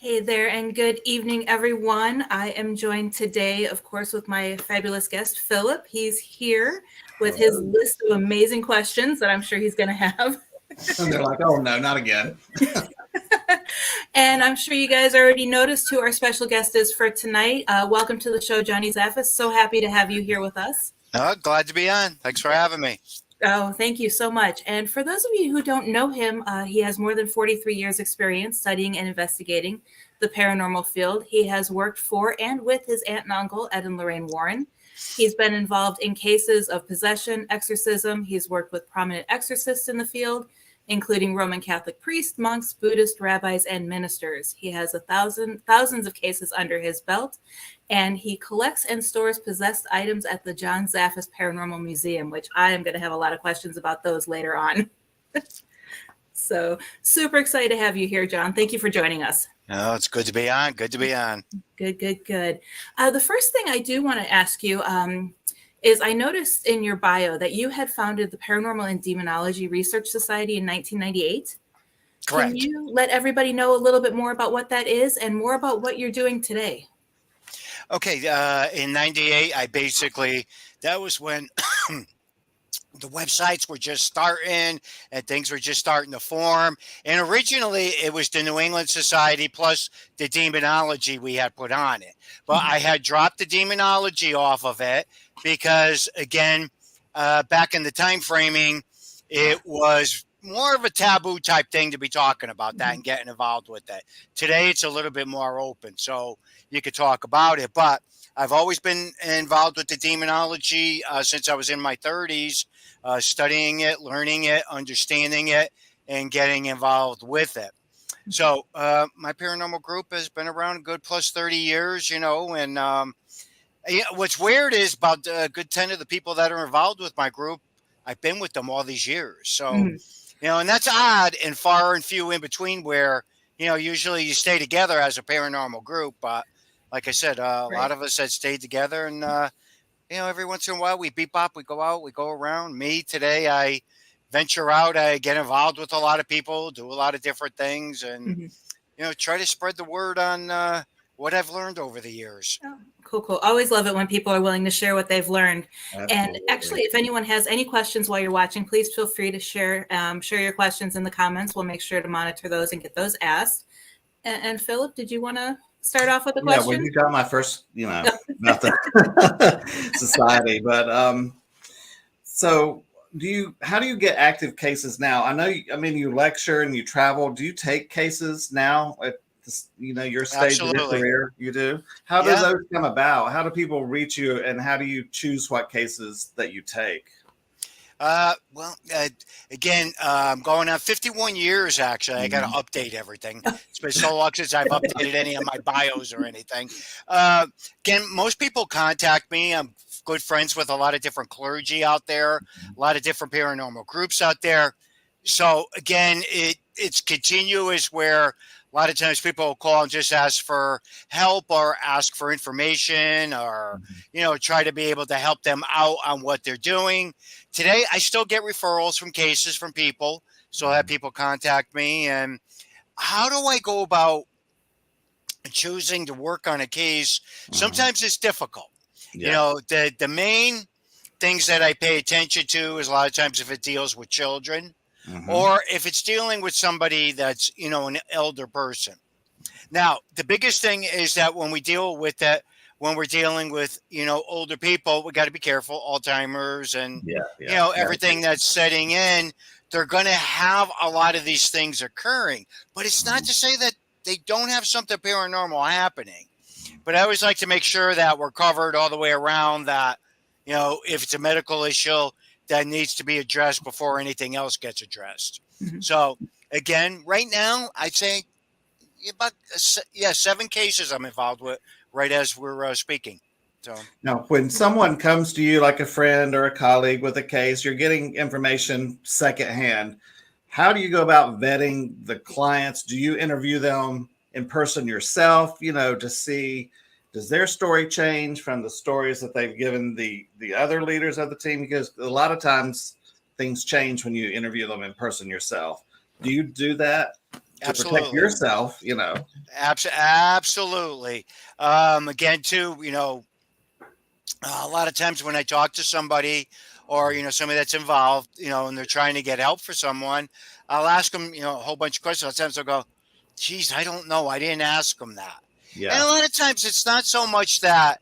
Hey there, and good evening, everyone. I am joined today, of course, with my fabulous guest, Philip. He's here with his Hello. list of amazing questions that I'm sure he's going to have. And they're like, oh, no, not again. And I'm sure you guys already noticed who our special guest is for tonight. Welcome to the show, Johnny Zaffis. So happy to have you here with us. Glad to be on. Thanks for having me. Oh, thank you so much. And for those of you who don't know him, he has more than 43 years experience studying and investigating the paranormal field. He has worked for and with his aunt and uncle, Ed and Lorraine Warren. He's been involved in cases of possession, exorcism. He's worked with prominent exorcists in the field, including Roman Catholic priests, monks, Buddhist rabbis, and ministers. He has thousands of cases under his belt, and he collects and stores possessed items at the John Zaffis Paranormal Museum, which I am going to have a lot of questions about those later on. So super excited to have you here, John. Thank you for joining us. Oh, it's good to be on. Good to be on. Good. The first thing I do want to ask you is I noticed in your bio that you had founded the Paranormal and Demonology Research Society in 1998. Correct. Can you let everybody know a little bit more about what that is and more about what you're doing today? Okay. In 98, that was when the websites were just starting and things were just starting to form. And originally it was the New England Society plus the demonology we had put on it. But I had dropped the demonology off of it because, again, back in the time framing, it was more of a taboo type thing to be talking about that and getting involved with that. Today, it's a little bit more open, so you could talk about it. But I've always been involved with the demonology since I was in my 30s, studying it, learning it, understanding it, and getting involved with it. So my paranormal group has been around a good plus 30 years, and what's weird is about a good 10 of the people that are involved with my group, I've been with them all these years. So, and that's odd and far and few in between where, usually you stay together as a paranormal group. But like I said, a lot of us had stayed together and, every once in a while we bebop, we go out, we go around. Me today, I venture out, I get involved with a lot of people, do a lot of different things and, try to spread the word on what I've learned over the years. Oh, cool. Always love it when people are willing to share what they've learned. Absolutely. And actually, if anyone has any questions while you're watching, please feel free to share your questions in the comments. We'll make sure to monitor those and get those asked. And Philip, did you want to start off with a question? Yeah, well, you got my first, not the society, but so how do you get active cases now? I know, you lecture and you travel. Do you take cases now at your stage of your career? You do? How does those come about? How do people reach you and how do you choose what cases that you take? Again, I'm going on 51 years, actually. I got to update everything. It's been so long since I've updated any of my bios or anything. Again, most people contact me. I'm good friends with a lot of different clergy out there, a lot of different paranormal groups out there. So, again, it's continuous where a lot of times people will call and just ask for help or ask for information or, try to be able to help them out on what they're doing. Today, I still get referrals from cases from people. So I have people contact me. And how do I go about choosing to work on a case? Sometimes it's difficult. Yeah. The main things that I pay attention to is a lot of times if it deals with children. Or if it's dealing with somebody that's, an elder person. Now, the biggest thing is that when we deal with that, when we're dealing with, older people, we got to be careful, Alzheimer's and, everything that's setting in, they're going to have a lot of these things occurring. But it's not to say that they don't have something paranormal happening. But I always like to make sure that we're covered all the way around that, if it's a medical issue, that needs to be addressed before anything else gets addressed. So, again, right now, I'd say about 7 cases I'm involved with right as we're speaking. So now, when someone comes to you like a friend or a colleague with a case, you're getting information secondhand. How do you go about vetting the clients? Do you interview them in person yourself, to see, does their story change from the stories that they've given the other leaders of the team? Because a lot of times things change when you interview them in person yourself. Do you do that? to protect Absolutely. yourself, Absolutely. Again, too, a lot of times when I talk to somebody or, somebody that's involved, and they're trying to get help for someone, I'll ask them, a whole bunch of questions. A lot of times they'll go, geez, I don't know. I didn't ask them that. And Yeah, a lot of times it's not so much that,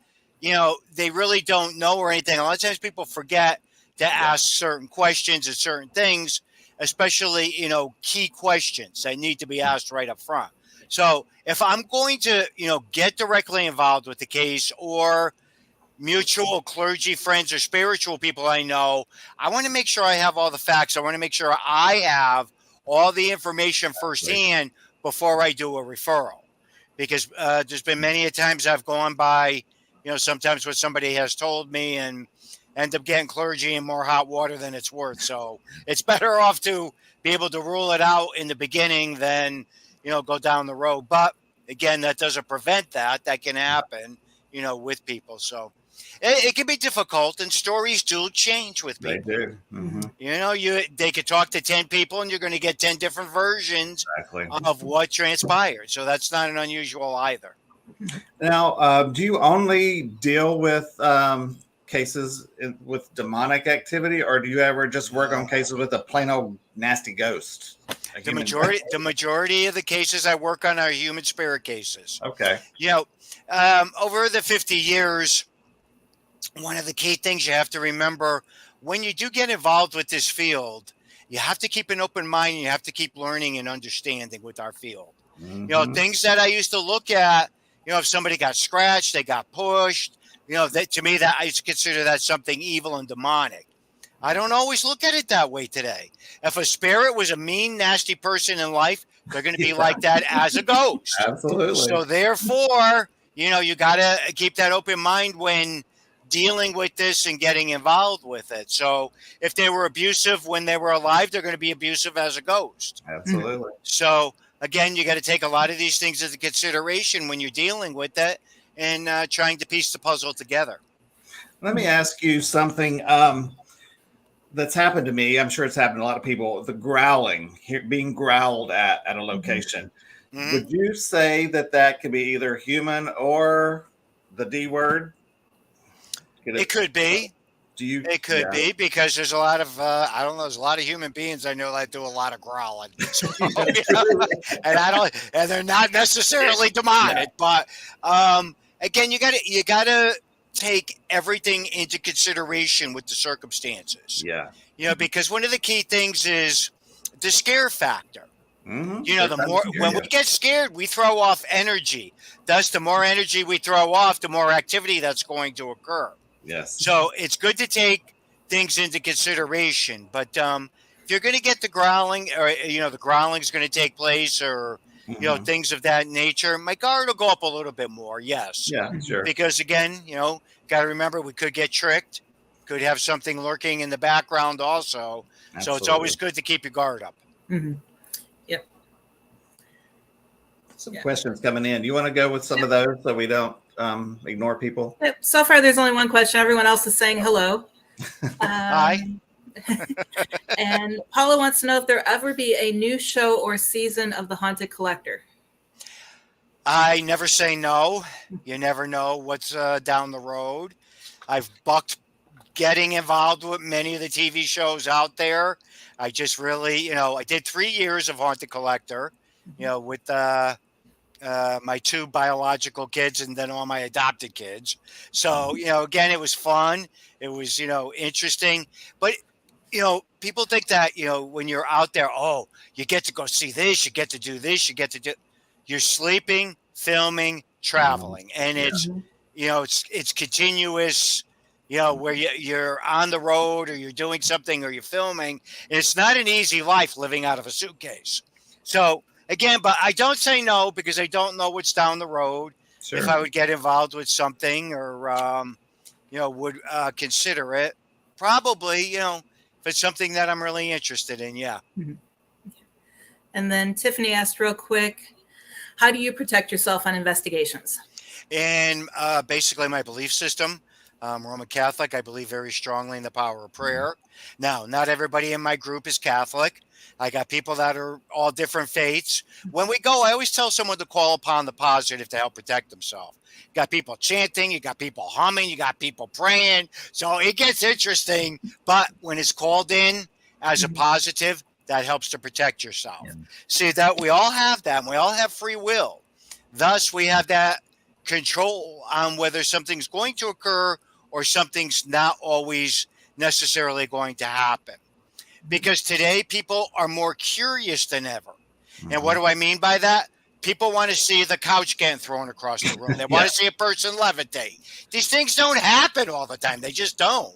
they really don't know or anything. A lot of times people forget to yeah, ask certain questions and certain things, especially, key questions that need to be asked right up front. So if I'm going to, get directly involved with the case or mutual clergy friends or spiritual people I know, I want to make sure I have all the facts. I want to make sure I have all the information right. firsthand before I do a referral. Because there's been many a times I've gone by, sometimes what somebody has told me and end up getting clergy in more hot water than it's worth. So it's better off to be able to rule it out in the beginning than, go down the road. But again, that doesn't prevent that. That can happen, with people. So it can be difficult, and stories do change with They people. do. Mhm. They could talk to 10 people, and you're going to get 10 different versions Exactly. of what transpired. So that's not an unusual either. Now, do you only deal with cases with demonic activity, or do you ever just work on No. cases with a plain old nasty ghost, a The human? majority of the cases I work on are human spirit cases. Okay. You know, over the 50 years, one of the key things you have to remember when you do get involved with this field, you have to keep an open mind and you have to keep learning and understanding with our field. Hmm. Things that I used to look at, if somebody got scratched, they got pushed, that to me that I used to consider that something evil and demonic. I don't always look at it that way today. If a spirit was a mean, nasty person in life, they're going to be Yeah, like that as a ghost. absolutely. So therefore, you got to keep that open mind when dealing with this and getting involved with it. So if they were abusive when they were alive, they're going to be abusive as a ghost. Mhm. Absolutely. So again, you got to take a lot of these things into consideration when you're dealing with it and trying to piece the puzzle together. Let me ask you something that's happened to me. I'm sure it's happened to a lot of people. The growling, being growled at a Mhm. location. Hmm. Would you say that could be either human or the D word? Could It it? could be. Do you? It could Yeah. be because there's a lot of I don't know. There's a lot of human beings I know that do a lot of growling. So yeah, and they're not necessarily Yeah. demonic. But again, you gotta take everything into consideration with the circumstances. Yeah. Because one of the key things is the scare factor. They're The trying to more scare when we you. get scared, we throw off energy. Thus, the more energy we throw off, the more activity that's going to occur. Yes. So it's good to take things into consideration. But if you're going to get the growling, or the growling is going to take place, or Hmm. things of that nature, my guard will go up a little bit more. Yes, Yeah. Mhm. Sure. because again, got to remember we could get tricked, could have something lurking in the background also. So it's always Absolutely. good to keep your guard up. Mhm. Yep. Some Yeah. questions coming in. Do you want to go with some of those so we don't ignore people? Yep. So far, there's only one question. Everyone else is saying hello. Hi. Um, and Paula wants to know if there ever be a new show or season of The Haunted Collector. I never say no. You never know what's down the road. I've bucked getting involved with many of the TV shows out there. I just really, I did 3 years of Haunted Collector, with my two biological kids and then all my adopted kids. So, again, it was fun. It was, interesting. But, people think that, when you're out there, oh, you get to go see this, you get to do this, you're sleeping, filming, Mhm. traveling. And Yeah. Mhm. it's continuous, where you're on the road or you're doing something or you're filming. And it's not an easy life living out of a suitcase. So again, but I don't say no because I don't know what's down the road. If Sure. I would get involved with something or, would consider it, probably, if it's something that I'm really interested in. Yeah. Mhm. And then Tiffany asked real quick, how do you protect yourself on investigations? And basically, my belief system. Roman Catholic. I believe very strongly in the power of prayer. Now, not everybody in my group is Catholic. I got people that are all different faiths. When we go, I always tell someone to call upon the positive to help protect themselves. You got people chanting, you got people humming, you got people praying. So it gets interesting. But when it's called in as a positive, that helps to protect yourself. Yeah. See that we all have that, and we all have free will. Thus, we have that control on whether something's going to occur or something's not always necessarily going to happen. Because today people are more curious than ever. And what do I mean by that? People want to see the couch getting thrown across the room. They want to see a person levitate. These things don't happen all the time. They just don't.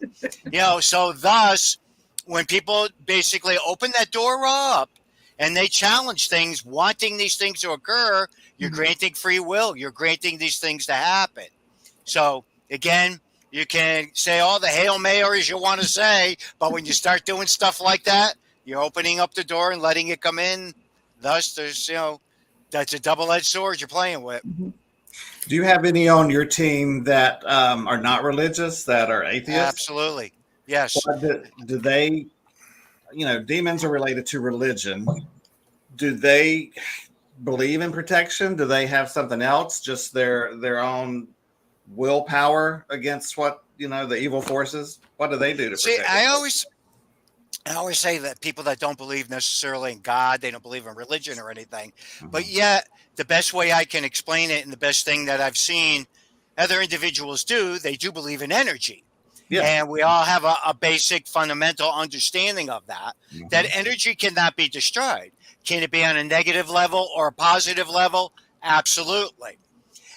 So thus, when people basically open that door up and they challenge things, wanting these things to occur, you're granting free will. You're granting these things to happen. So again, you can say all the Hail Marys you want to say, but when you start doing stuff like that, you're opening up the door and letting it come in. Thus, there's, that's a double-edged sword you're playing with. Do you have any on your team that are not religious, that are atheists? Absolutely. Yes. Do they, demons are related to religion. Do they believe in protection? Do they have something else, just their own willpower against what, the evil forces? What do they do to protect? I always say that people that don't believe necessarily in God, they don't believe in religion or anything, but yet the best way I can explain it, and the best thing that I've seen other individuals do, they do believe in energy. Yeah. And we all have a basic fundamental understanding of that, that energy cannot be destroyed. Can it be on a negative level or a positive level? Absolutely.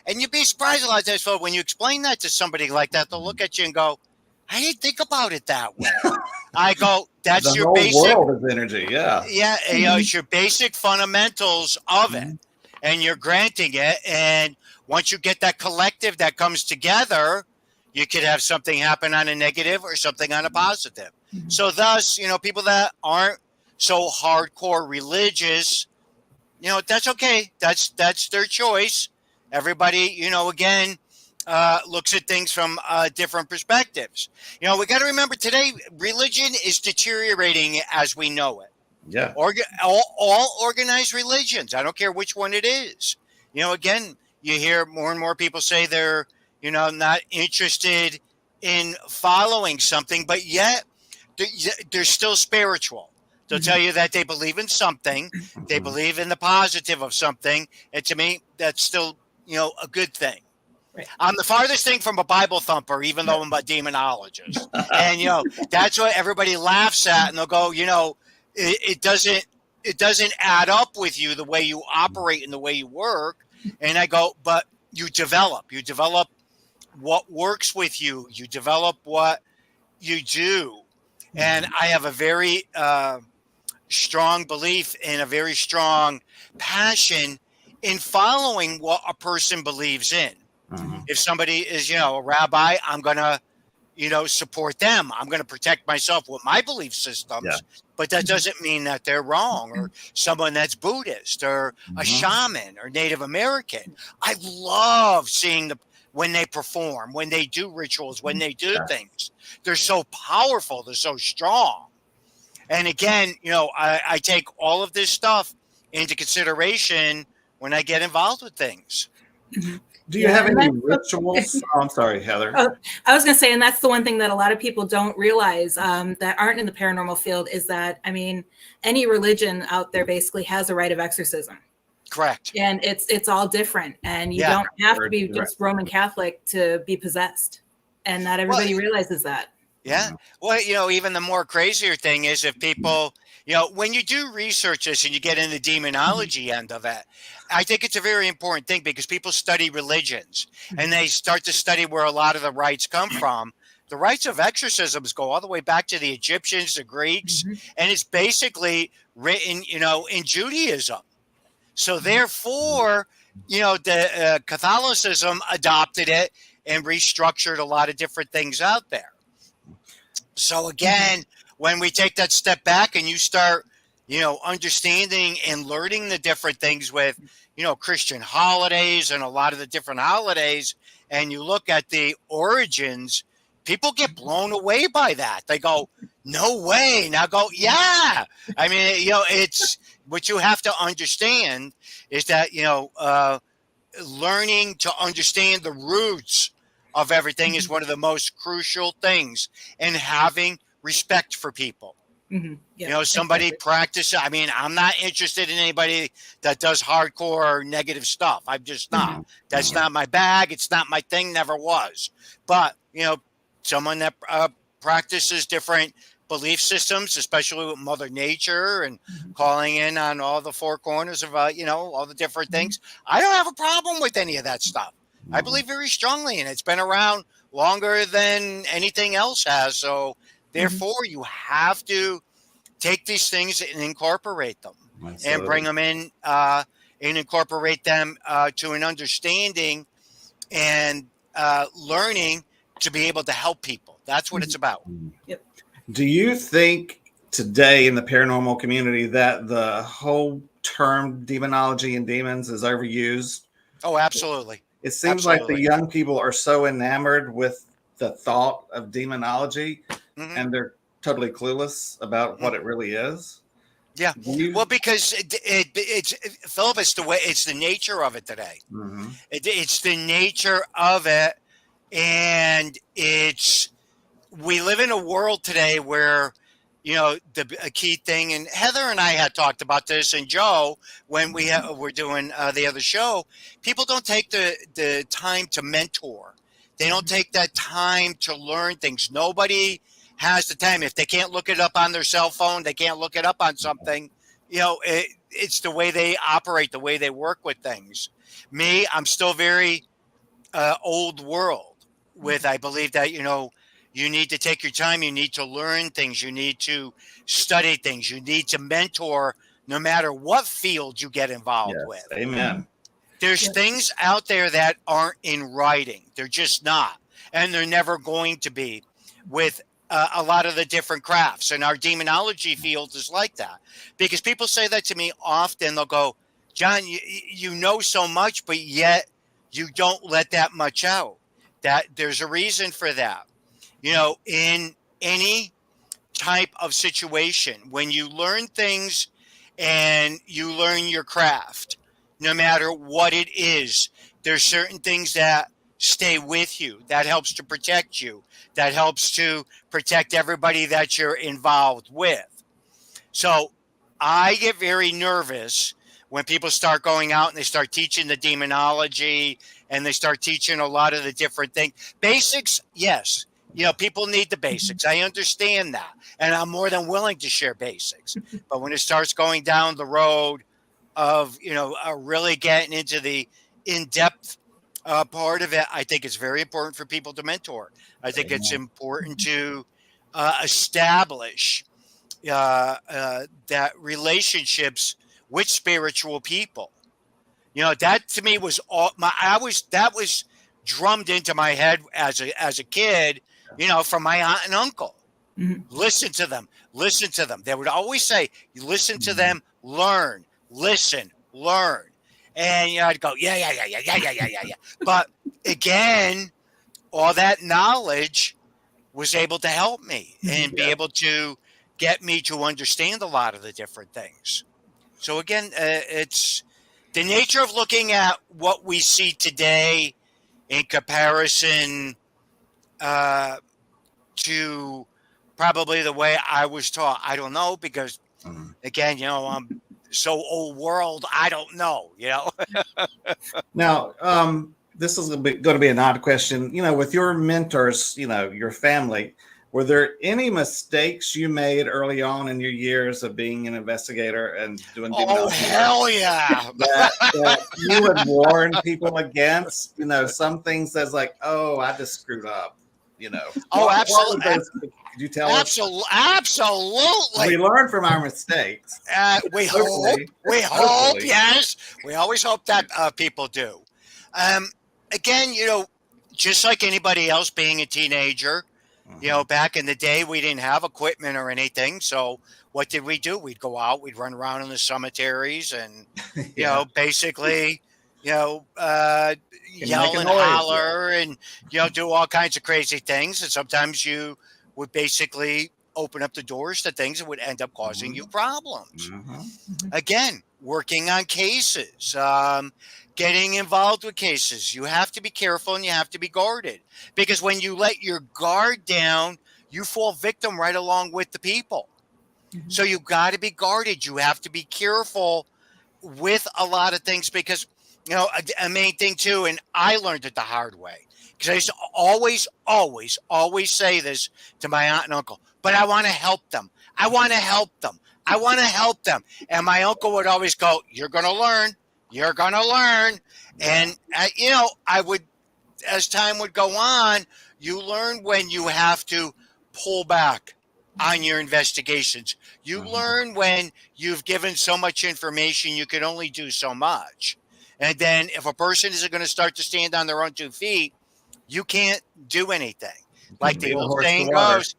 And you'd be surprised a lot of times, folks, when you explain that to somebody like that, they'll look at you and go, I didn't think about it that way. I go, that's your basic world of energy. Yeah. Yeah. It's your basic fundamentals of it, and you're granting it. And once you get that collective that comes together, you could have something happen on a negative or something on a positive. So thus, people that aren't so hardcore religious, that's okay. That's their choice. Everybody, again, looks at things from different perspectives. We got to remember today, religion is deteriorating as we know it. Yeah. All organized religions, I don't care which one it is. Again, you hear more and more people say they're, not interested in following something, but yet they're still spiritual. They'll tell you that they believe in something, they believe in the positive of something, and to me, that's still, a good thing. Right. I'm the farthest thing from a Bible thumper, even though I'm a demonologist. And, that's what everybody laughs at, and they'll go, it doesn't add up with you, the way you operate and the way you work. And I go, but you develop what works with you. You develop what you do. And I have a very strong belief and a very strong passion in following what a person believes in. If somebody is, a rabbi, I'm going to, support them. I'm going to protect myself with my belief systems. Yeah. But that doesn't mean that they're wrong. Or someone that's Buddhist or a shaman or Native American. I love seeing when they perform, when they do rituals, when they do things. They're so powerful. They're so strong. And again, I take all of this stuff into consideration when I get involved with things. Do you have any rituals? Oh, I'm sorry, Heather. I was going to say, and that's the one thing that a lot of people don't realize that aren't in the paranormal field is that, any religion out there basically has a rite of exorcism. Correct. And it's all different. And you don't have to be just Roman Catholic to be possessed. And not everybody realizes that. Yeah. Well, even the more crazier thing is if people, when you do research this and you get in the demonology end of it, I think it's a very important thing because people study religions and they start to study where a lot of the rites come from. The rites of exorcisms go all the way back to the Egyptians, the Greeks, and it's basically written, in Judaism. So therefore, the Catholicism adopted it and restructured a lot of different things out there. So again, when we take that step back and you start, understanding and learning the different things with, Christian holidays and a lot of the different holidays, and you look at the origins, people get blown away by that. They go, No way. Now go, yeah. I mean, it's what you have to understand is that, learning to understand the roots of everything is one of the most crucial things, and having respect for people. Yeah, Somebody practice. I mean, I'm not interested in anybody that does hardcore negative stuff. I'm just not. That's not my bag. It's not my thing. Never was. But, someone that practices different belief systems, especially with Mother Nature and calling in on all the four corners of, all the different things. I don't have a problem with any of that stuff. I believe very strongly in it. It's been around longer than anything else has. So therefore, you have to take these things and incorporate them and bring them in and incorporate them to an understanding and learning to be able to help people. That's what it's about. Yep. Do you think today in the paranormal community that the whole term demonology and demons is overused? Oh, absolutely. It seems like the young people are so enamored with the thought of demonology and they're totally clueless about what it really is. Yeah. Well, because it's Philip, it's the nature of it today. It's the nature of it. And we live in a world today where, a key thing, and Heather and I had talked about this, and Joe, when we're doing the other show, people don't take the time to mentor. They don't take that time to learn things. Nobody has the time. If they can't look it up on their cell phone, they can't look it up on something. It's the way they operate, the way they work with things. Me, I'm still very old world with, I believe that, you need to take your time. You need to learn things. You need to study things. You need to mentor no matter what field you get involved with. Amen. There's things out there that aren't in writing. They're just not. And they're never going to be with a lot of the different crafts. And our demonology field is like that. Because people say that to me often. They'll go, John, you know so much, but yet you don't let that much out. That there's a reason for that. In any type of situation, when you learn things and you learn your craft, no matter what it is, there's certain things that stay with you, that helps to protect you, that helps to protect everybody that you're involved with. So I get very nervous when people start going out and they start teaching the demonology and they start teaching a lot of the different things. Basics, yes. People need the basics. I understand that. And I'm more than willing to share basics. But when it starts going down the road of, really getting into the in-depth part of it, I think it's very important for people to mentor. I think it's important to establish that relationships with spiritual people. That to me was that was drummed into my head as a kid, from my aunt and uncle. Listen to them. They would always say, you listen to them, learn, listen, learn. And I'd go, yeah. But again, all that knowledge was able to help me and be able to get me to understand a lot of the different things. So again, it's the nature of looking at what we see today in comparison to probably the way I was taught. I don't know, because again, I'm so old world. I don't know, Now, this is going to be an odd question. With your mentors, your family, were there any mistakes you made early on in your years of being an investigator and doing demonology? Oh, hell yeah. that you would warn people against, some things that's like, oh, I just screwed up, Oh, absolutely. Could you tell us? Absolutely. We learn from our mistakes. We hope. Yes. We always hope that people do. Again, just like anybody else being a teenager, back in the day, we didn't have equipment or anything. So what did we do? We'd go out, we'd run around in the cemeteries and, basically, yell and holler and, do all kinds of crazy things. And sometimes you would basically open up the doors to things that would end up causing you problems. Mhm. Again, working on cases, getting involved with cases. You have to be careful and you have to be guarded, because when you let your guard down, you fall victim right along with the people. Mhm. So you got to be guarded. You have to be careful with a lot of things, because a main thing too, and I learned it the hard way, because I used to always say this to my aunt and uncle, but I want to help them. I want to help them. I want to help them. And my uncle would always go, "You're going to learn. You're going to learn." And I would, as time would go on, you learn when you have to pull back on your investigations. You Mhm. learn when you've given so much information, you can only do so much. And then if a person isn't going to start to stand on their own 2 feet, you can't do anything. Like the Lead a old horse to saying water. goes,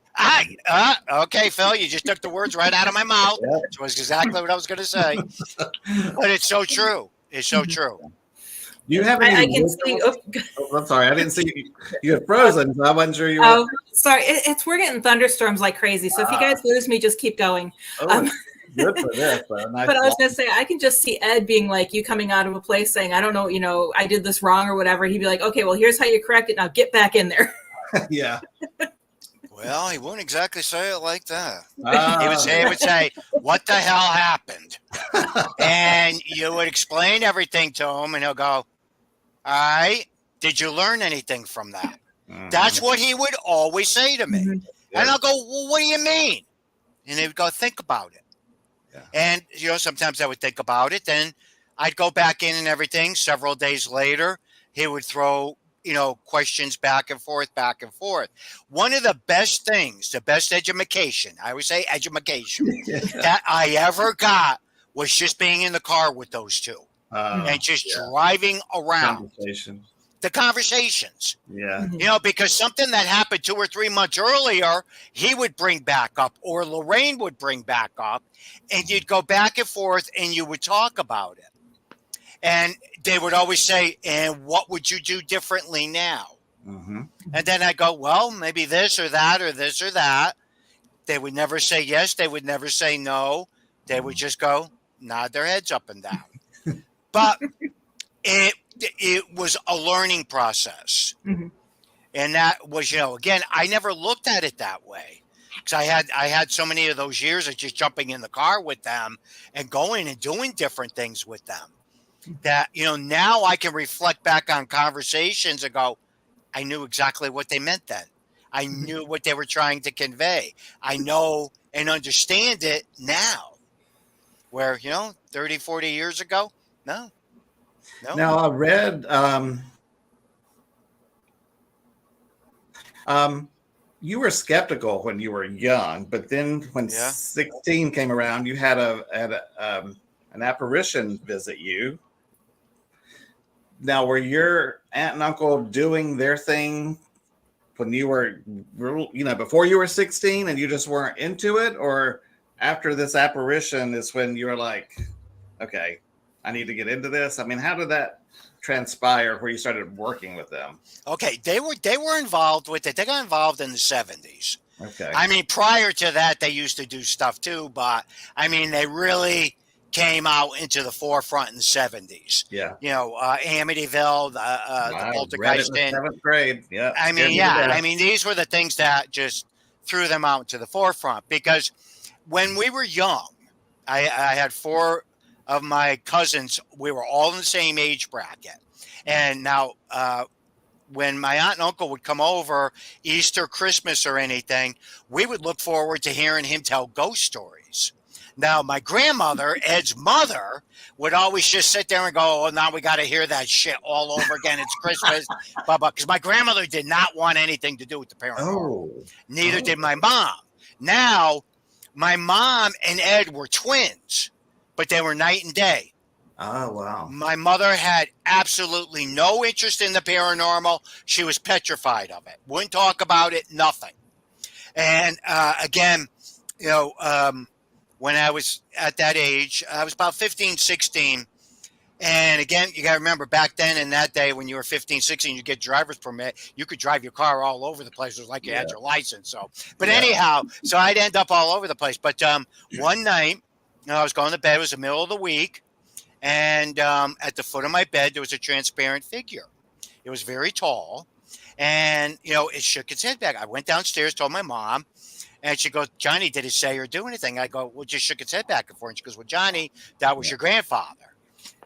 okay, Phil, you just took the words right out of my mouth. Yep. It was exactly what I was going to say. But it's so true. It's so Mhm. true. Do you have any I can see. rituals? Oh, I'm sorry, I didn't see you. You had frozen, so I wasn't sure you were. Oh, sorry. We're getting thunderstorms like crazy. So if you guys lose me, just keep going. Oh, it's good for this. Nice But I was long- gonna say, I can just see Ed being like, you coming out of a place saying, I don't know, I did this wrong or whatever. He'd be like, okay, well, here's how you correct it. Now get back in there. Yeah. Well, he wouldn't exactly say it like that. He Ah, would say, "What the hell happened?" And you would explain everything to him, and he'll go, "All right, did you learn anything from that?" That's what he would always say to me. Mhm. And I'll go, "Well, what do you mean?" And he would go, "Think about it." Yeah. And, sometimes I would think about it. Then I'd go back in and everything. Several days later, he would throw, questions back and forth, back and forth. One of the best things, the best education, I always say education, Yeah. that I ever got was just being in the car with those two and just Yeah. driving around. Conversation. The conversations, Yeah. Mhm. because something that happened 2 or 3 months earlier, he would bring back up, or Lorraine would bring back up, and you'd go back and forth and you would talk about it. And they would always say, "And what would you do differently now?" Mm-hmm. And then I go, "Well, maybe this or that or this or that." They would never say yes. They would never say no. They would just go, nod their heads up and down. But it was a learning process. Mhm. And that was, again, I never looked at it that way, because I had so many of those years of just jumping in the car with them and going and doing different things with them, that, now I can reflect back on conversations and go, I knew exactly what they meant then. I knew what they were trying to convey. I know and understand it now, where, 30, 40 years ago, no. Now I read you were skeptical when you were young, but then when Yeah. 16 came around, you had an apparition visit you. Now, were your aunt and uncle doing their thing when you were, before you were 16 and you just weren't into it? Or after this apparition is when you were like, okay, I need to get into this? I mean, how did that transpire where you started working with them? Okay, they were involved with it. They got involved in the 70s. Okay. I mean, prior to that, they used to do stuff too, but I mean, they really came out into the forefront in the 70s. Yeah. Amityville, the I read it poltergeist in the 7th grade. Yeah. I mean, yeah. I mean, these were the things that just threw them out to the forefront, because when we were young, I had 4 of my cousins. We were all in the same age bracket. And now, when my aunt and uncle would come over, Easter, Christmas, or anything, we would look forward to hearing him tell ghost stories. Now, my grandmother, Ed's mother, would always just sit there and go, "Oh, now we got to hear that shit all over again. It's Christmas." Because my grandmother did not want anything to do with the paranormal. Oh. Neither did my mom. Now, my mom and Ed were twins, but they were night and day. Oh, wow. My mother had absolutely no interest in the paranormal. She was petrified of it. Wouldn't talk about it, nothing. And again, when I was at that age, I was about 15, 16. And again, you got to remember back then in that day when you were 15, 16, you get driver's permit, you could drive your car all over the place. It was like you had your license. So, but anyhow, so I'd end up all over the place. But one night, I was going to bed. It was the middle of the week. And at the foot of my bed, there was a transparent figure. It was very tall. And, it shook its head back. I went downstairs, told my mom. And she goes, Johnny, did it say or do anything? I go, well, just shook its head back and forth. And she goes, well, Johnny, that was your grandfather.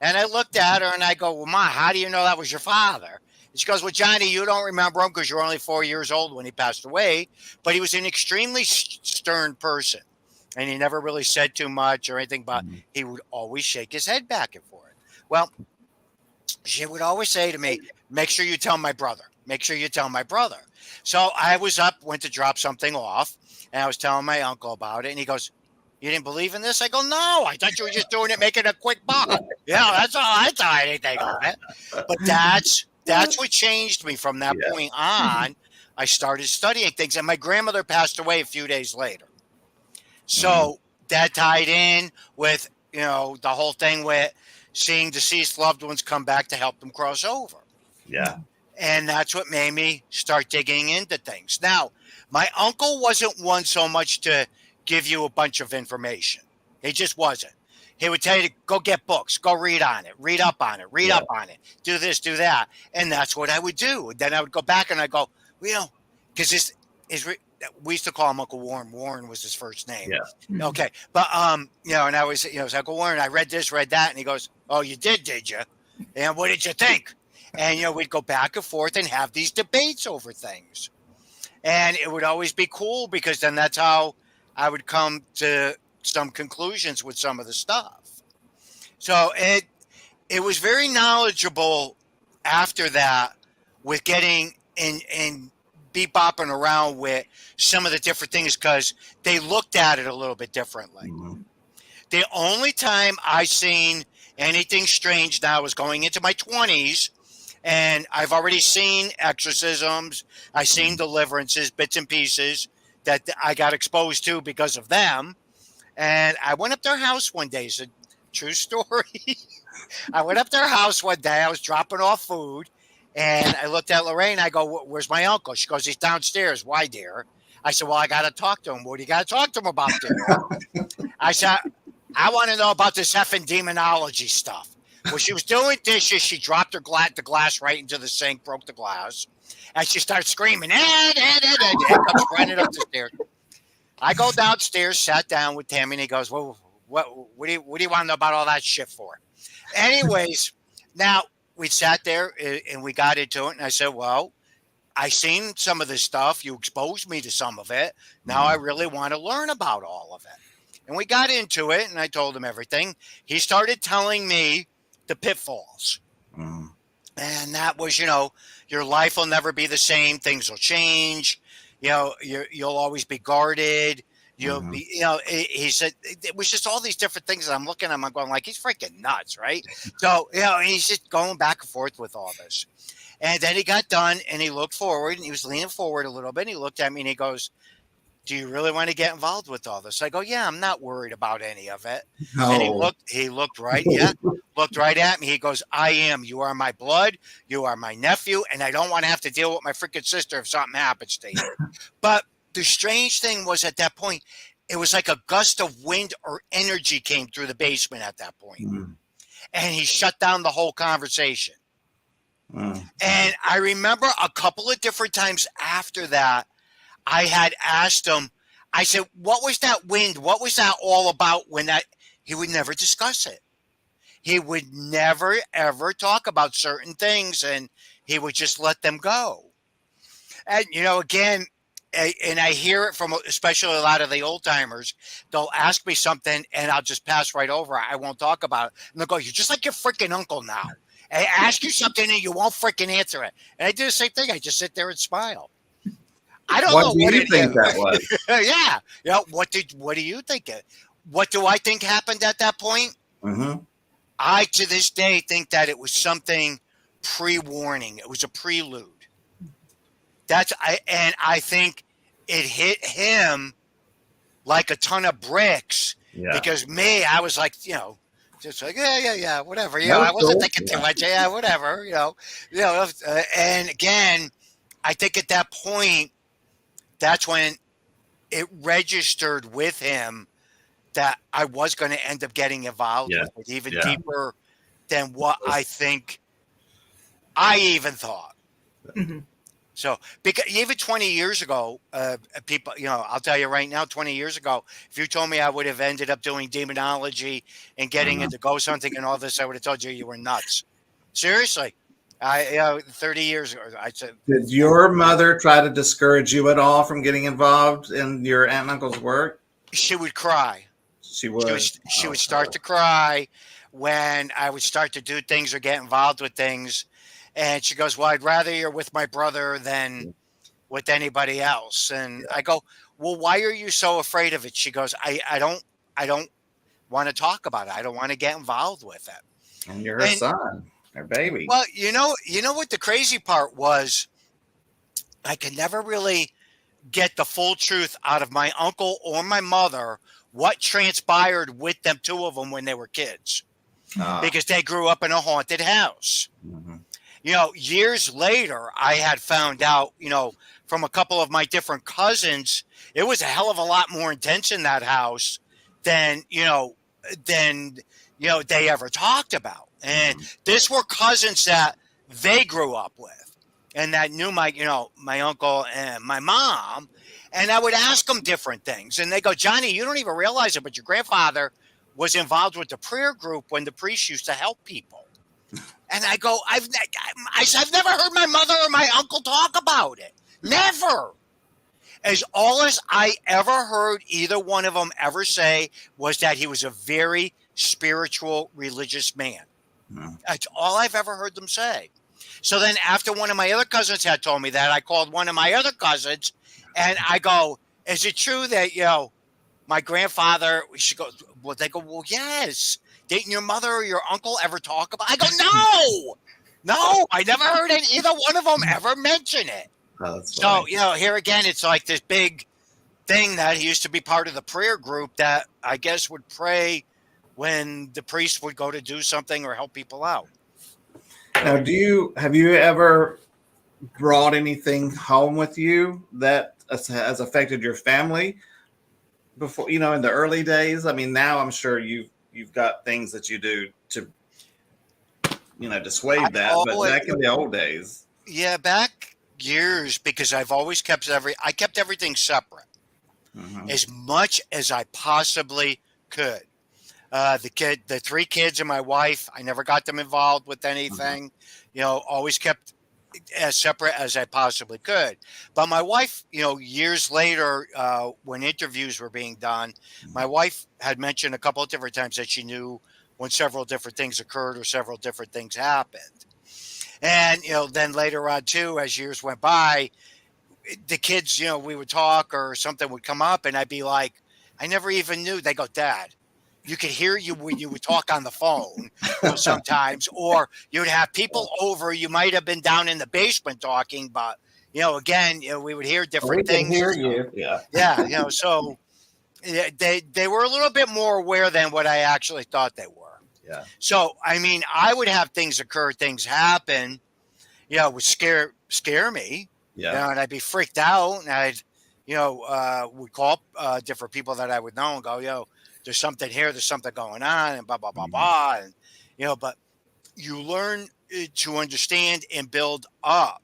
And I looked at her and I go, well, Ma, how do you know that was your father? And she goes, well, Johnny, you don't remember him because you're only 4 years old when he passed away. But he was an extremely stern person. And he never really said too much or anything, but he would always shake his head back and forth. Well, she would always say to me, make sure you tell my brother. Make sure you tell my brother. So I was up, went to drop something off, and I was telling my uncle about it. And he goes, you didn't believe in this? I go, no, I thought you were just doing it, making a quick buck. That's all I thought anything of it. But that's what changed me from that point on. I started studying things, and my grandmother passed away a few days later. So that tied in with, the whole thing with seeing deceased loved ones come back to help them cross over. Yeah. And that's what made me start digging into things. Now, my uncle wasn't one so much to give you a bunch of information. He just wasn't. He would tell you to go get books, go read on it, read up on it, do this, do that. And that's what I would do. And then I would go back and I go, because we used to call him Uncle Warren. Warren was his first name. Yeah. Okay. But, and I was, it was Uncle Warren. I read this, read that. And he goes, oh, you did you? And what did you think? And, we'd go back and forth and have these debates over things. And it would always be cool because then that's how I would come to some conclusions with some of the stuff. So it was very knowledgeable after that with getting and bebopping around with some of the different things because they looked at it a little bit differently. Mm-hmm. The only time I seen anything strange now was going into my 20s, and I've already seen exorcisms. I've seen deliverances, bits and pieces that I got exposed to because of them. And I went up their house one day. It's a true story. I went up their house one day. I was dropping off food. And I looked at Lorraine. I go, where's my uncle? She goes, he's downstairs. Why, dear? I said, well, I got to talk to him. What do you got to talk to him about, dear? I said, I want to know about this effing demonology stuff. When she was doing dishes, she dropped the glass right into the sink, broke the glass. And she started screaming, comes running up the stairs. I go downstairs, sat down with Tammy, and he goes, well, what do you want to know about all that shit for? Anyways, now we sat there and we got into it. And I said, well, I seen some of this stuff. You exposed me to some of it. Now I really want to learn about all of it. And we got into it and I told him everything. He started telling me the pitfalls. Mm. And that was, your life will never be the same. Things will change. You'll always be guarded. You'll be, he said, it was just all these different things. And I'm looking at him, I'm going like, he's freaking nuts, right? So, he's just going back and forth with all this. And then he got done and he looked forward and he was leaning forward a little bit. And he looked at me and he goes, do you really want to get involved with all this? I go, yeah, I'm not worried about any of it. No. And he looked right at me. He goes, I am. You are my blood. You are my nephew. And I don't want to have to deal with my freaking sister if something happens to you. But the strange thing was at that point, it was like a gust of wind or energy came through the basement at that point. Mm. And he shut down the whole conversation. Mm. And I remember a couple of different times after that, I had asked him, I said, what was that wind? What was that all about he would never discuss it. He would never, ever talk about certain things and he would just let them go. And, again, and I hear it from especially a lot of the old timers, they'll ask me something and I'll just pass right over. I won't talk about it. And they'll go, you're just like your freaking uncle now. I ask you something and you won't freaking answer it. And I do the same thing. I just sit there and smile. I don't know what you think that was. Yeah. What do you think? What do I think happened at that point? Mm-hmm. I, to this day, think that it was something pre-warning. It was a prelude. I think it hit him like a ton of bricks because me, I was like, just like, yeah, whatever. That I was wasn't cool. thinking too much. Yeah, whatever. And again, I think at that point, that's when it registered with him that I was going to end up getting involved Yeah. with it even Yeah. deeper than what I think I even thought. Mm-hmm. So, because even 20 years ago, people, I'll tell you right now, 20 years ago, if you told me I would have ended up doing demonology and getting into ghost hunting and all this, I would have told you were nuts. Seriously. 30 years ago, I said, Did your mother try to discourage you at all from getting involved in your aunt and uncle's work? she would cry. She would. She would Okay. start to cry when I would start to do things or get involved with things. And she goes, well, I'd rather you're with my brother than with anybody else. And I go, well, why are you so afraid of it? She goes, I don't want to talk about it. I don't want to get involved with it. And you're her And son, her baby. well, you know what the crazy part was? I could never really get the full truth out of my uncle or my mother what transpired with them, two of them, when they were kids, because they grew up in a haunted house. Mhm. Years later, I had found out, from a couple of my different cousins, it was a hell of a lot more intense in that house than they ever talked about. And this were cousins that they grew up with and that knew my uncle and my mom. And I would ask them different things. And they go, Johnny, you don't even realize it, but your grandfather was involved with the prayer group when the priest used to help people. And I go, I've never heard my mother or my uncle talk about it. Never. As I ever heard either one of them ever say was that he was a very spiritual, religious man. Mhm. That's all I've ever heard them say. So then after one of my other cousins had told me that, I called one of my other cousins and I go, is it true that, my grandfather, she goes, well, they go, well, yes. Didn't your mother or your uncle ever talk about it? I go, no, I never heard either one of them ever mention it. Oh, that's So, funny. here again, it's like this big thing that he used to be part of the prayer group that I guess would pray when the priest would go to do something or help people out. Now, have you ever brought anything home with you that has affected your family before, in the early days? I mean, now I'm sure you've got things that you do to, dissuade that, but back in the old days. Yeah, back years, because I've always kept everything separate as much as I possibly could. The three kids and my wife, I never got them involved with anything, always kept as separate as I possibly could. But my wife, years later, when interviews were being done, my wife had mentioned a couple of different times that she knew when several different things occurred or several different things happened. And, then later on too, as years went by, the kids, we would talk or something would come up and I'd be like, I never even knew. They go, Dad, you could hear you when you would talk on the phone sometimes, or you'd have people over. You might have been down in the basement talking, but, again, we would hear different things. We can hear you. Yeah. Yeah. So they were a little bit more aware than what I actually thought they were. Yeah. So, I mean, I would have things occur, things happen, would scare me. Yeah. And I'd be freaked out, and I'd, would call different people that I would know and go, there's something here, there's something going on, and blah, blah, blah, blah. And, but you learn to understand and build up.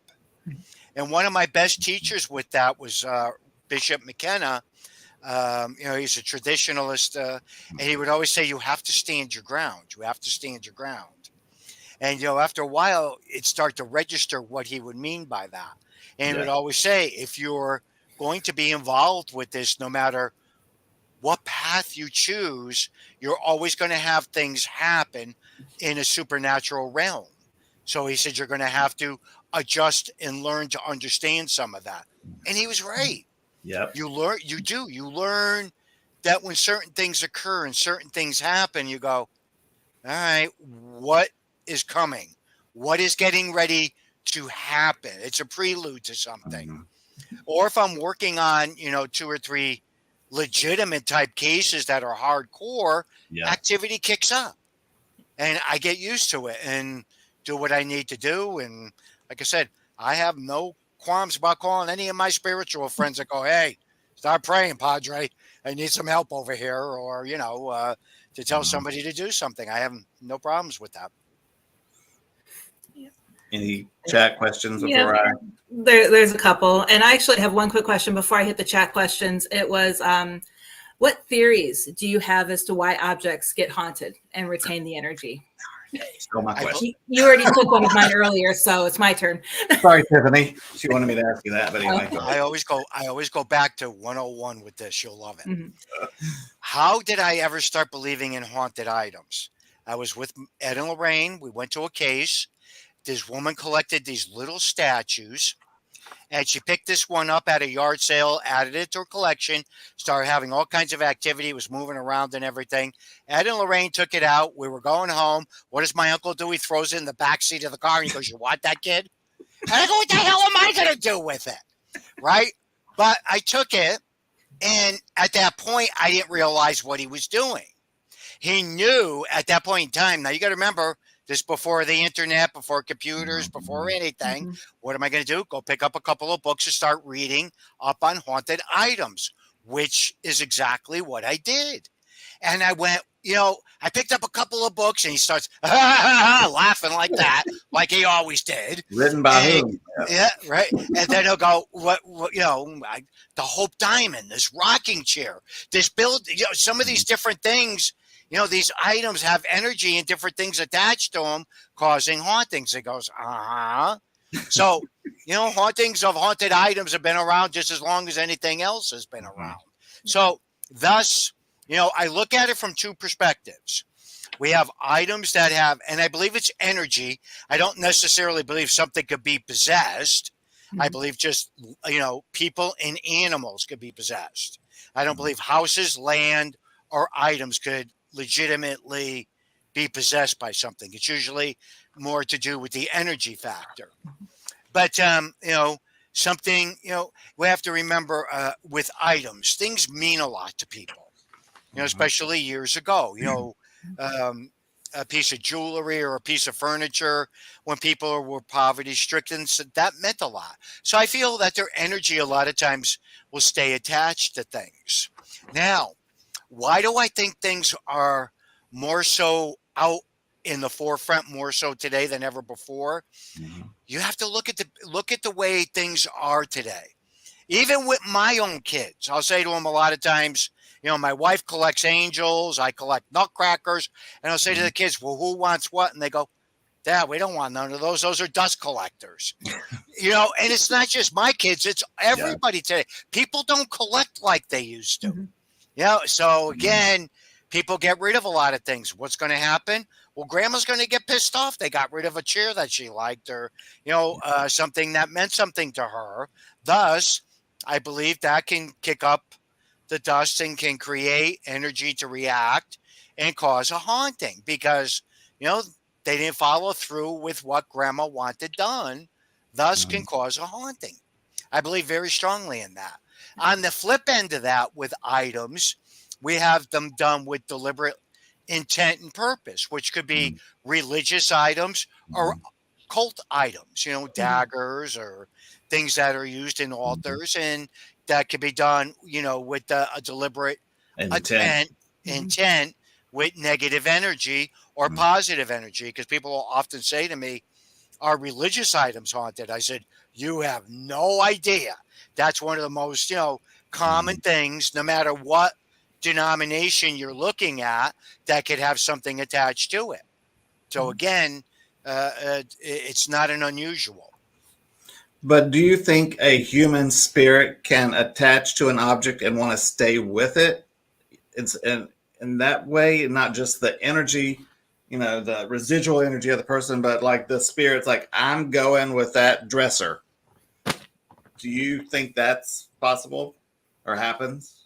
And one of my best teachers with that was Bishop McKenna. He's a traditionalist, and he would always say, you have to stand your ground. You have to stand your ground. And, after a while, it started to register what he would mean by that. And he would always say, if you're going to be involved with this, no matter what path you choose, you're always going to have things happen in a supernatural realm. So he said, you're going to have to adjust and learn to understand some of that. And he was right. Yep. You learn that when certain things occur and certain things happen, you go, all right, what is coming? What is getting ready to happen? It's a prelude to something. Or if I'm working on, 2 or 3 legitimate type cases that are hardcore, activity kicks up. and I get used to it and do what I need to do. And like I said, I have no qualms about calling any of my spiritual friends that go, "Hey, start praying, Padre. I need some help over here," or to tell somebody to do something. I have no problems with that. Any chat questions Yeah. before I? There's a couple, and I actually have one quick question before I hit the chat questions. It was, what theories do you have as to why objects get haunted and retain the energy? Still my question. You already took one of mine earlier, so it's my turn. Sorry, Tiffany. She wanted me to ask you that, but anyway. Okay. I always go back to 101 with this. You'll love it. Mhm. How did I ever start believing in haunted items? I was with Ed and Lorraine. We went to a case. This woman collected these little statues, and she picked this one up at a yard sale, added it to her collection, started having all kinds of activity. It was moving around and everything. Ed and Lorraine took it out. We were going home. What does my uncle do? He throws it in the back seat of the car, and he goes, "You want that, kid?" And I go, "What the hell am I going to do with it?" Right? But I took it, and at that point, I didn't realize what he was doing. He knew at that point in time. Now, you got to remember, this before the internet, before computers, before anything. Mhm. What am I going to do? Go pick up a couple of books and start reading up on haunted items, which is exactly what I did. And I went, I picked up a couple of books, and he starts laughing like that, like he always did. Written by And whom? Yeah, right. And then he'll go, what the Hope Diamond, this rocking chair, this build, some of these different things, these items have energy and different things attached to them, causing hauntings. It goes, So, hauntings of haunted items have been around just as long as anything else has been around. So, thus, I look at it from two perspectives. We have items that have, and I believe it's energy. I don't necessarily believe something could be possessed. I believe just, people and animals could be possessed. I don't believe houses, land, or items could legitimately be possessed by something. It's usually more to do with the energy factor. But, something, we have to remember with items, things mean a lot to people, especially years ago, a piece of jewelry or a piece of furniture when people were poverty stricken, so that meant a lot. So I feel that their energy a lot of times will stay attached to things. Now, why do I think things are more so out in the forefront more so today than ever before? You have to look at the way things are today. Even with my own kids, I'll say to them a lot of times, my wife collects angels, I collect nutcrackers, and I'll say to the kids, "Well, who wants what?" And they go, "Dad, we don't want none of those. Those are dust collectors." And it's not just my kids, it's everybody today. People don't collect like they used to. So again, people get rid of a lot of things. What's going to happen? Well, grandma's going to get pissed off. They got rid of a chair that she liked, or, something that meant something to her. Thus, I believe that can kick up the dust and can create energy to react and cause a haunting because, they didn't follow through with what grandma wanted done, thus can cause a haunting. I believe very strongly in that. On the flip end of that, with items, we have them done with deliberate intent and purpose, which could be religious items or cult items, daggers or things that are used in altars, and that could be done, with a deliberate intent with negative energy or positive energy. Because people will often say to me, "Are religious items haunted?" I said, "You have no idea. That's one of the most, common things, no matter what denomination you're looking at, that could have something attached to it." So again, it's not an unusual. But do you think a human spirit can attach to an object and want to stay with it? It's in that way, not just the energy, the residual energy of the person, but like the spirit's like, "I'm going with that dresser." Do you think that's possible or happens?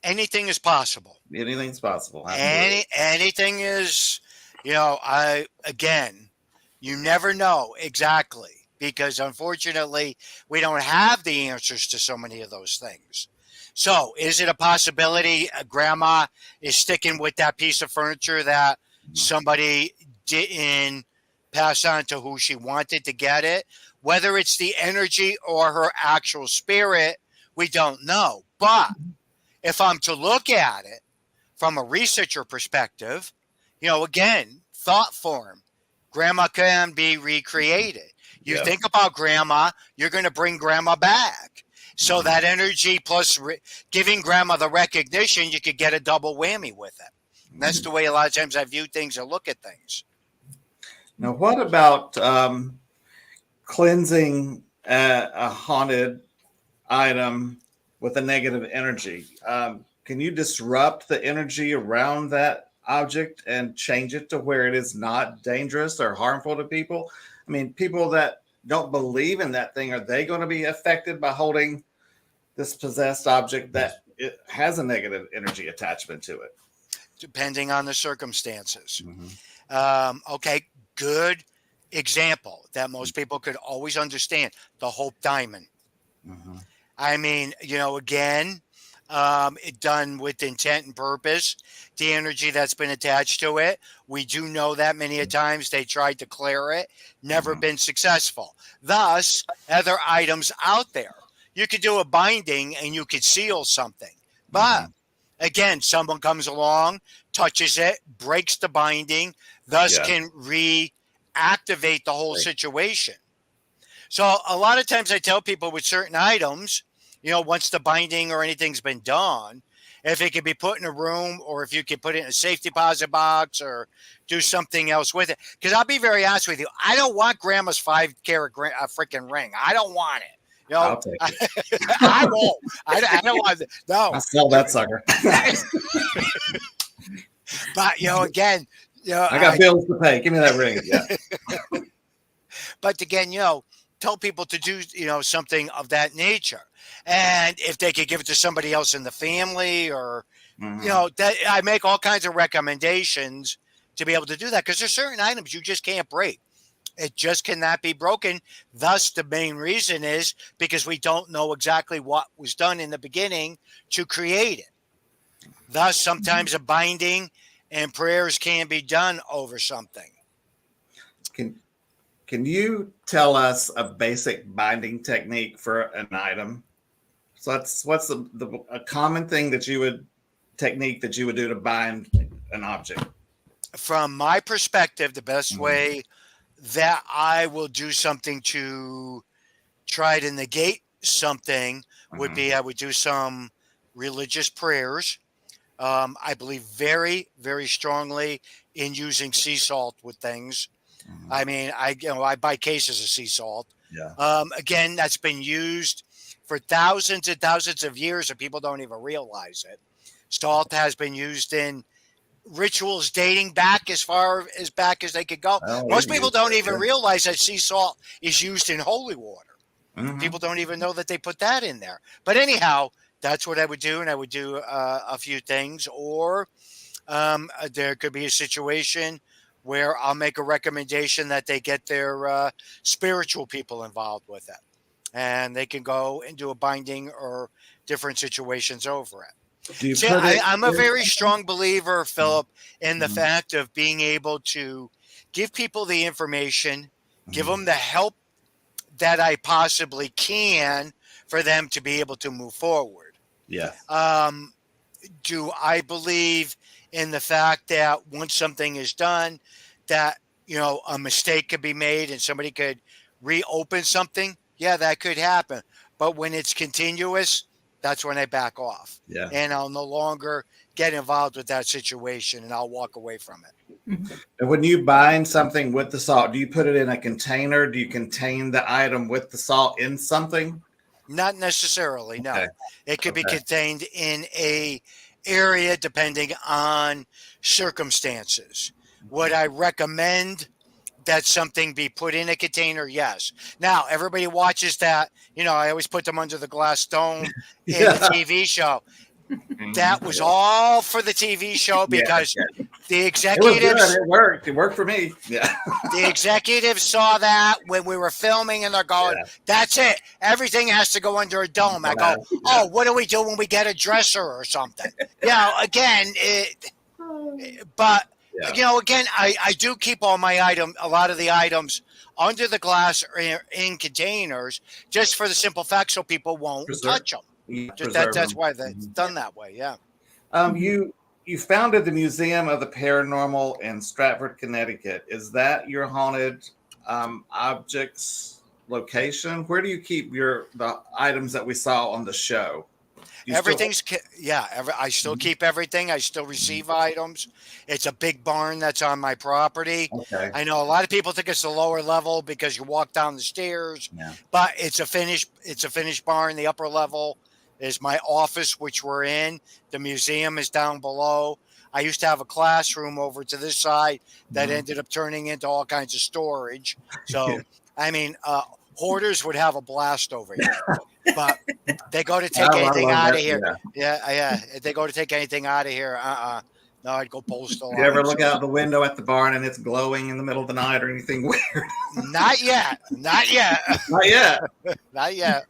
Anything is possible. Anything's possible. Absolutely. Anything is, you never know exactly, because unfortunately we don't have the answers to so many of those things. So is it a possibility grandma is sticking with that piece of furniture that somebody didn't pass on to who she wanted to get it. Whether it's the energy or her actual spirit, we don't know. But if I'm to look at it from a researcher perspective, again, thought form, grandma can be recreated. You Yeah. think about grandma, you're going to bring grandma back. So that energy plus giving grandma the recognition, you could get a double whammy with it. And that's the way a lot of times I view things and look at things. Now, what about cleansing a haunted item with a negative energy? Can you disrupt the energy around that object and change it to where it is not dangerous or harmful to people? I mean, people that don't believe in that thing, are they going to be affected by holding this possessed object that it has a negative energy attachment to it? Depending on the circumstances. Mm-hmm. Okay, good example that most people could always understand, the Hope Diamond. Mm-hmm. I mean, again, it done with intent and purpose, the energy that's been attached to it. We do know that many a times they tried to clear it, never been successful. Thus, other items out there. You could do a binding and you could seal something. But again, someone comes along, touches it, breaks the binding, thus can reactivate the whole situation. So a lot of times I tell people with certain items, once the binding or anything's been done, if it can be put in a room or if you can put it in a safe deposit box or do something else with it. Because I'll be very honest with you, I don't want grandma's 5-carat freaking ring. I don't want it. I'll take it. I won't. I don't want it. No. I'll sell that sucker. But, again, I got bills to pay. Give me that ring. Yeah. But again, tell people to do, something of that nature. And if they could give it to somebody else in the family or, that I make all kinds of recommendations to be able to do that because there's certain items you just can't break. It just cannot be broken. Thus, the main reason is because we don't know exactly what was done in the beginning to create it. Thus, sometimes a binding and prayers can be done over something. Can you tell us a basic binding technique for an item? So what's a common thing technique that you would do to bind an object? From my perspective, the best way that I will do something to try to negate something would be I would do some religious prayers. I believe very, very strongly in using sea salt with things. I mean, I buy cases of sea salt. Yeah. Again, that's been used for thousands and thousands of years, and people don't even realize it. Salt has been used in rituals dating back as far back as they could go. Most people don't even realize that sea salt is used in holy water. People don't even know that they put that in there. But anyhow, that's what I would do, and I would do a few things. Or there could be a situation where I'll make a recommendation that they get their spiritual people involved with it. And they can go and do a binding or different situations over it. See, I'm a very strong believer, Philip, in the fact of being able to give people the information, give them the help that I possibly can for them to be able to move forward. Yeah. Do I believe in the fact that once something is done, that a mistake could be made and somebody could reopen something? Yeah, that could happen. But when it's continuous, that's when I back off. Yeah. And I'll no longer get involved with that situation and I'll walk away from it. And when you bind something with the salt, do you put it in a container? Do you contain the item with the salt in something? Not necessarily, no. Okay. It could be contained in a area depending on circumstances. Would I recommend that something be put in a container? Yes. Now, everybody watches that. I always put them under the glass dome in the TV show. That was all for the TV show because the executives. It worked. It worked for me. Yeah. The executives saw that when we were filming and they're going, that's it. Everything has to go under a dome. I go, oh, what do we do when we get a dresser or something? Again, but Yeah. you know, again, I do keep all my a lot of the items under the glass or in containers just for the simple fact so people won't Preserve, touch them. you Just preserve that's them. why that's Mhm. done that way. Yeah. You founded the Museum of the Paranormal in Stratford, Connecticut. Is that your haunted objects location? Where do you keep the items that we saw on the show? Do you still? I still Mhm. keep everything. I still receive items. It's a big barn that's on my property. Okay. I know a lot of people think it's the lower level because you walk down the stairs, Yeah. but it's a finished barn. The upper level is my office, which we're in. The museum is down below. I used to have a classroom over to this side that Mhm. ended up turning into all kinds of storage. Yeah. So, I mean, hoarders would have a blast over here, but they go to take I anything love out that. of here. Yeah. Yeah. If they go to take anything out of here, no, I'd go postal You ever on. look So out the window at the barn and it's glowing in the middle of the night or anything weird? not yet, not yet, Not yet. not yet.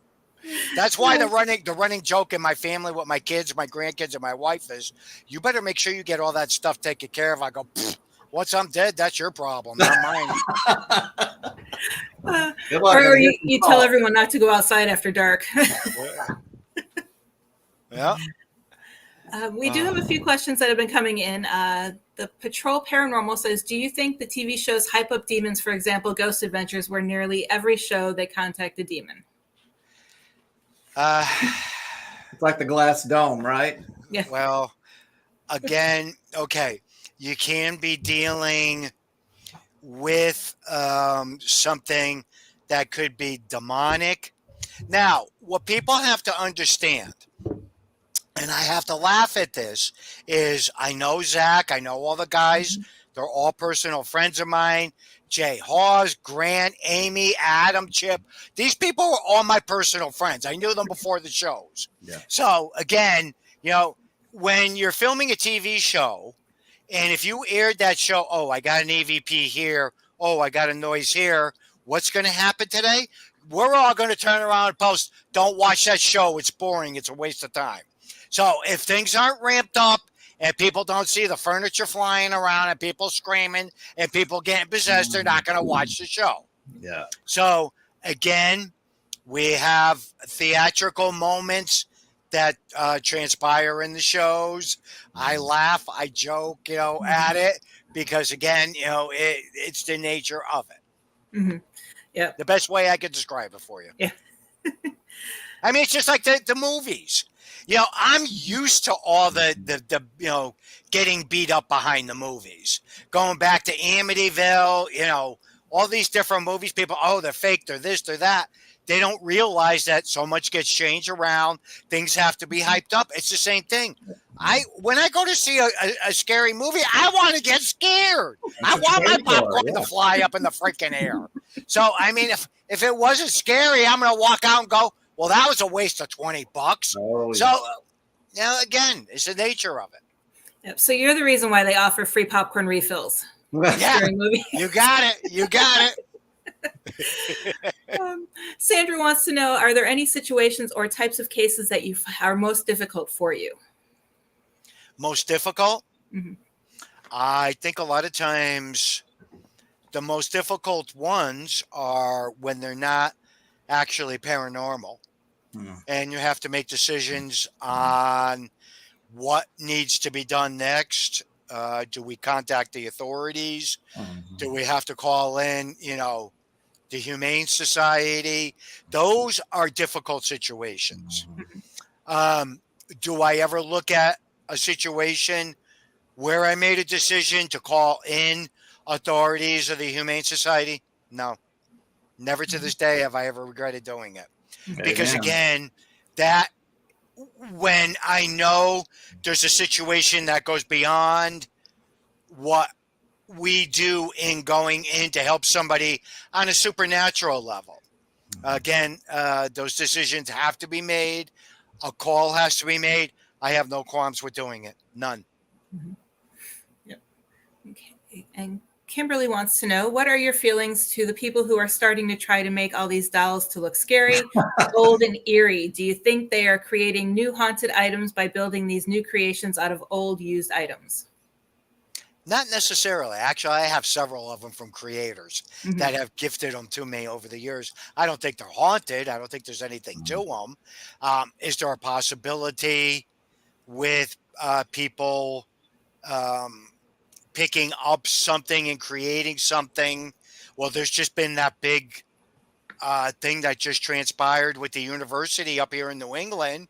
That's why the running joke in my family with my kids, my grandkids, and my wife is, you better make sure you get all that stuff taken care of. I go, once I'm dead, that's your problem, not mine. Uh, Good luck. or Gotta get you some tell salt. everyone not to go outside after dark. Yeah. We do have a few questions that have been coming in. The Patrol Paranormal says, do you think the TV shows hype up demons, for example, Ghost Adventures, where nearly every show they contact a demon? Uh, It's like the glass dome, right? Yeah. well, again, okay, you can be dealing with something that could be demonic. Now, what people have to understand, and I have to laugh at this, is I know Zach, I know all the guys, they're all personal friends of mine. Jay Hawes, Grant, Amy, Adam, Chip. These people were all my personal friends. I knew them before the shows. Yeah. So, again, when you're filming a TV show, and if you aired that show, oh, I got an EVP here, oh, I got a noise here, what's going to happen today? We're all going to turn around and post, don't watch that show. It's boring. It's a waste of time. So if things aren't ramped up and people don't see the furniture flying around and people screaming and people getting possessed, they're not going to watch the show. Yeah. So again, we have theatrical moments that transpire in the shows. I laugh, I joke, at it because again, it's the nature of it. Mm-hmm. Yeah. The best way I could describe it for you. Yeah. I mean, it's just like the movies. I'm used to all the getting beat up behind the movies. Going back to Amityville, all these different movies, people, oh, they're fake, they're this, they're that. They don't realize that so much gets changed around. Things have to be hyped up. It's the same thing. When I go to see a scary movie, I want to get scared. I want my popcorn to fly up in the freaking air. So, I mean, if it wasn't scary, I'm going to walk out and go, well, that was a waste of $20. Oh, So, again, it's the nature of it. Yep. So you're the reason why they offer free popcorn refills Yeah, during movies. you got it. You got it. Sandra wants to know, are there any situations or types of cases that are most difficult for you? Most difficult? Mm-hmm. I think a lot of times the most difficult ones are when they're not actually paranormal. And you have to make decisions on what needs to be done next. Do we contact the authorities? Do we have to call in, the Humane Society? Those are difficult situations. Do I ever look at a situation where I made a decision to call in authorities of the Humane Society? No. Never to this day have I ever regretted doing it. Because again, that when I know there's a situation that goes beyond what we do in going in to help somebody on a supernatural level. Again, those decisions have to be made. A call has to be made. I have no qualms with doing it. None. Mm-hmm. Yep. Okay. And Kimberly wants to know, what are your feelings to the people who are starting to try to make all these dolls to look scary, old, and eerie? Do you think they are creating new haunted items by building these new creations out of old used items? Not necessarily. Actually, I have several of them from creators Mhm. that have gifted them to me over the years. I don't think they're haunted. I don't think there's anything to Mhm. them. Is there a possibility with people um, picking up something and creating something? Well, there's just been that big thing that just transpired with the university up here in New England,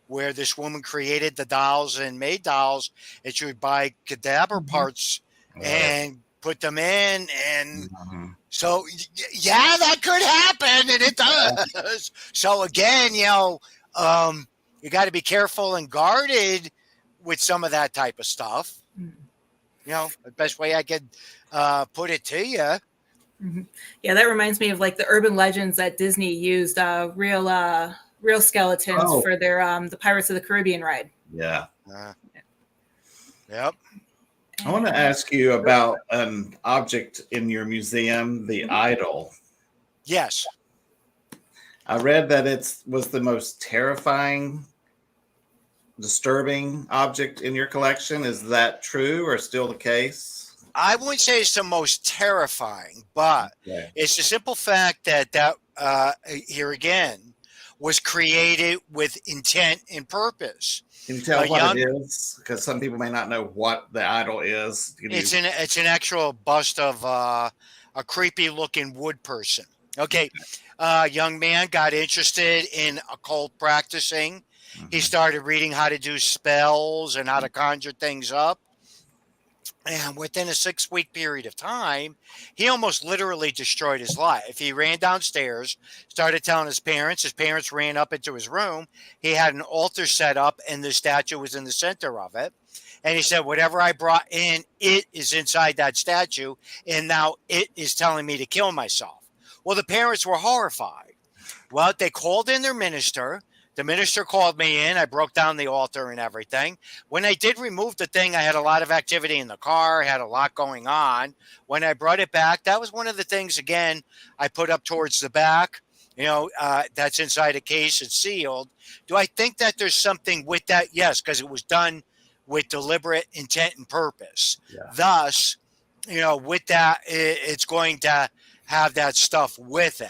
where this woman created the dolls and made dolls, and she would buy cadaver Mhm. parts Oh, and put them in. And mhm. so, yeah, that could happen, and it does. So, again, you got to be careful and guarded with some of that type of stuff. Mhm. The best way I could put it to you. Mhm. Yeah, that reminds me of like the urban legends that Disney used real skeletons Oh, for their the Pirates of the Caribbean ride. yeah. Uh, yep. I want to And ask you about an object in your museum, the Mhm. idol. Yes. I read that it was the most terrifying, disturbing object in your collection. Is that true or still the case? I wouldn't say it's the most terrifying, but Yeah. it's the simple fact that here again was created with intent and purpose. Can you tell A what it young, is? Because some people may not know what the idol is. Can you? it's an actual bust of a creepy looking wood person. Okay, young man got interested in occult practicing. He Mhm. started reading how to do spells and how to conjure things up. And within a 6 week period of time, he almost literally destroyed his life. He ran downstairs, started telling his parents. His parents ran up into his room. He had an altar set up, and the statue was in the center of it. And he said, whatever I brought in, it is inside that statue. And now it is telling me to kill myself. Well, the parents were horrified. Well, they called in their minister. The minister called me in. I broke down the altar and everything. When I did remove the thing, I had a lot of activity in the car, had a lot going on. When I brought it back, that was one of the things, again, I put up towards the back. That's inside a case, it's sealed. Do I think that there's something with that? Yes, because it was done with deliberate intent and purpose. Yeah. Thus, with that, it's going to have that stuff with it.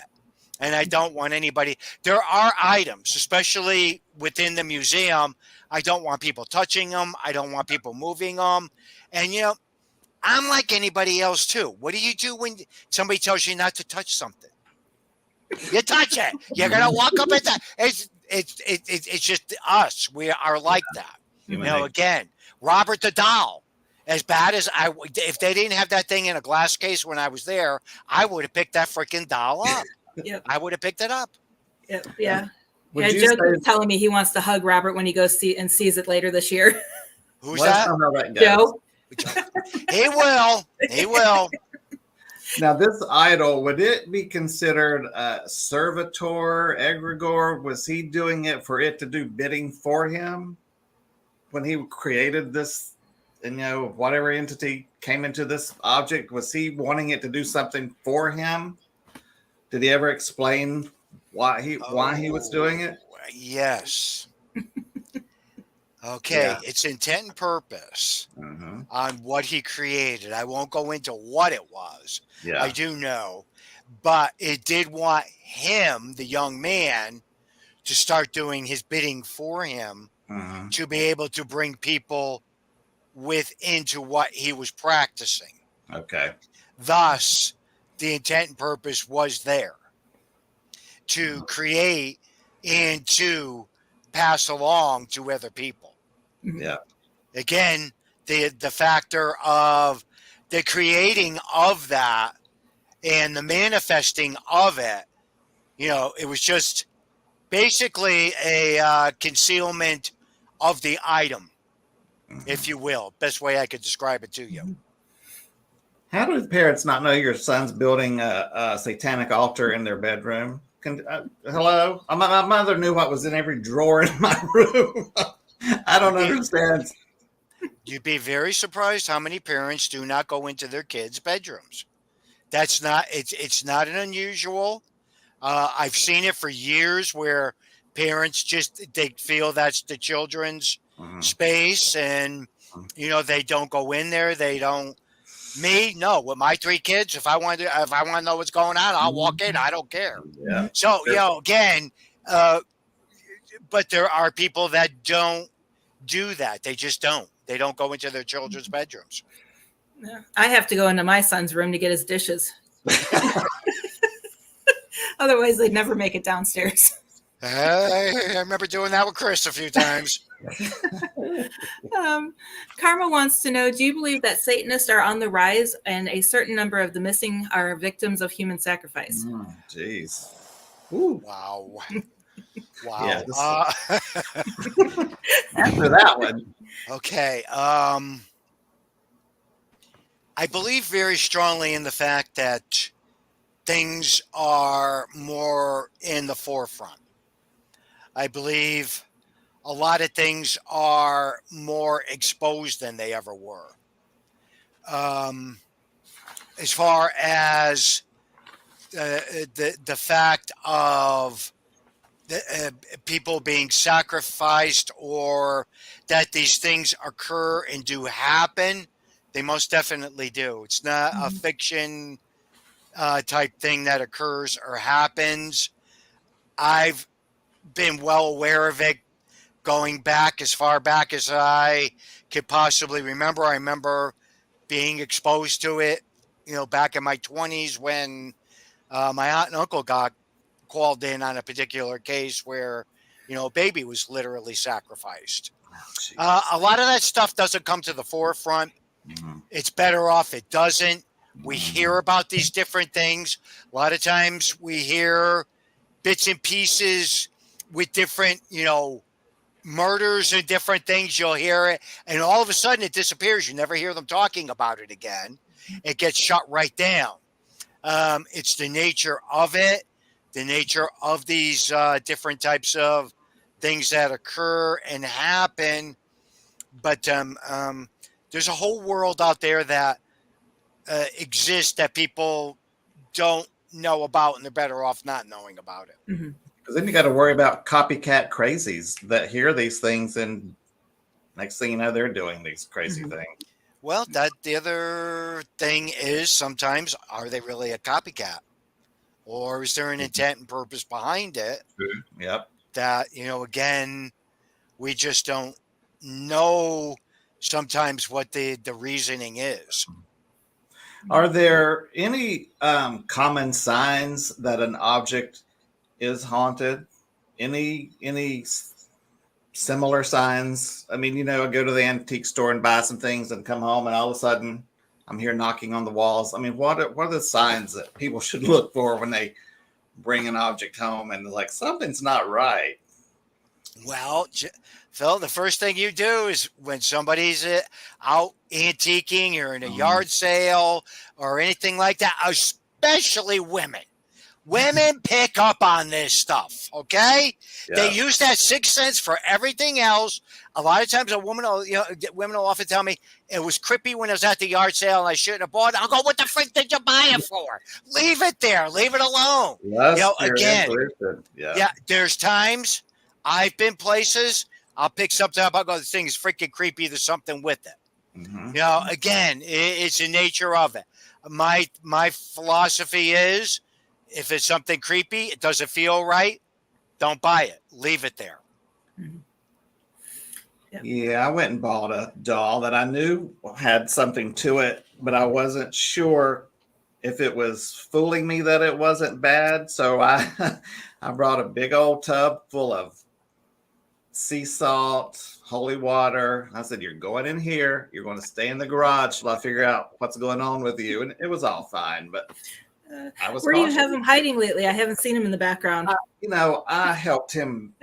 And I don't want anybody. There are items, especially within the museum. I don't want people touching them. I don't want people moving them. And I'm like anybody else too. What do you do when somebody tells you not to touch something? You touch it. You're gonna walk up at that. It's just us. We are like that. Human Mhm. nature. Again, Robert the doll. As bad as if they didn't have that thing in a glass case when I was there, I would have picked that freaking doll up. Yep. I would have picked it up. Yep. Yeah. Would Yeah. you Joe say? keeps telling me he wants to hug Robert when he goes see and sees it later this year. Who's Let's that? know how that goes. Joe. He will. He will. Now, this idol, would it be considered a servitor, egregore? Was he doing it for it to do bidding for him when he created this? And whatever entity came into this object, was he wanting it to do something for him? Did he ever explain why he was doing it? Yes. Okay. Yeah. It's intent and purpose Uh-huh. on what he created. I won't go into what it was. Yeah. I do know. But it did want him, the young man, to start doing his bidding for him Uh-huh. to be able to bring people into what he was practicing. Okay. Thus, the intent and purpose was there to create and to pass along to other people. Yeah. Again, the factor of the creating of that and the manifesting of it, it was just basically a concealment of the item, if you will. Best way I could describe it to you. How do parents not know your son's building a satanic altar in their bedroom? Hello? My mother knew what was in every drawer in my room. I don't understand. You'd be very surprised how many parents do not go into their kids' bedrooms. That's not, it's not an unusual. I've seen it for years where parents they feel that's the children's Mhm. space, and They don't go in there. They don't. Me, no. With my 3 kids, if I want to know what's going on, I'll walk in. I don't care. Yeah. So, again, but there are people that don't do that. They just don't. They don't go into their children's bedrooms. Yeah. I have to go into my son's room to get his dishes. Otherwise, they'd never make it downstairs. I remember doing that with Chris a few times. Karma wants to know, do you believe that Satanists are on the rise and a certain number of the missing are victims of human sacrifice? Jeez. Wow. Wow. Yeah, After that one. Okay. I believe very strongly in the fact that things are more in the forefront. I believe a lot of things are more exposed than they ever were. As far as the fact of people being sacrificed, or that these things occur and do happen, they most definitely do. It's not a fiction type thing that occurs or happens. I've been well aware of it going back as far back as I could possibly remember. I remember being exposed to it, back in my 20s when my aunt and uncle got called in on a particular case where, a baby was literally sacrificed. A lot of that stuff doesn't come to the forefront. It's better off it doesn't. We hear about these different things. A lot of times we hear bits and pieces with different, murders and different things. You'll hear it, and all of a sudden it disappears. You never hear them talking about it again. It gets shut right down. It's the nature of it, the nature of these different types of things that occur and happen. But there's a whole world out there that exists that people don't know about, and they're better off not knowing about it. Because then you got to worry about copycat crazies that hear these things, and next thing you know, they're doing these crazy things. Well, the other thing is, sometimes, are they really a copycat? Or is there an intent and purpose behind it? Yep. That, again, we just don't know sometimes what the reasoning is. Are there any common signs that an object is haunted? Any similar signs? I mean, I go to the antique store and buy some things and come home, and all of a sudden I'm here knocking on the walls. I mean, what are the signs that people should look for when they bring an object home and like something's not right? Well, Phil, the first thing you do is when somebody's out antiquing or in a yard sale or anything like that, especially women. Women pick up on this stuff, okay? Yeah. They use that sixth sense for everything else. A lot of times women will often tell me, it was creepy when I was at the yard sale and I shouldn't have bought it. I'll go, what the frick did you buy it for? Leave it there. Leave it alone. Yes, again, there's times I've been places, I'll pick something up, I'll go, this thing is freaking creepy. There's something with it. Again, it's the nature of it. My philosophy is, if it's something creepy, it doesn't feel right, don't buy it. Leave it there. Yeah, I went and bought a doll that I knew had something to it, but I wasn't sure if it was fooling me that it wasn't bad. So I brought a big old tub full of sea salt, holy water. I said, you're going in here. You're going to stay in the garage till I figure out what's going on with you. And it was all fine, but where do you have him hiding lately? I haven't seen him in the background. I helped him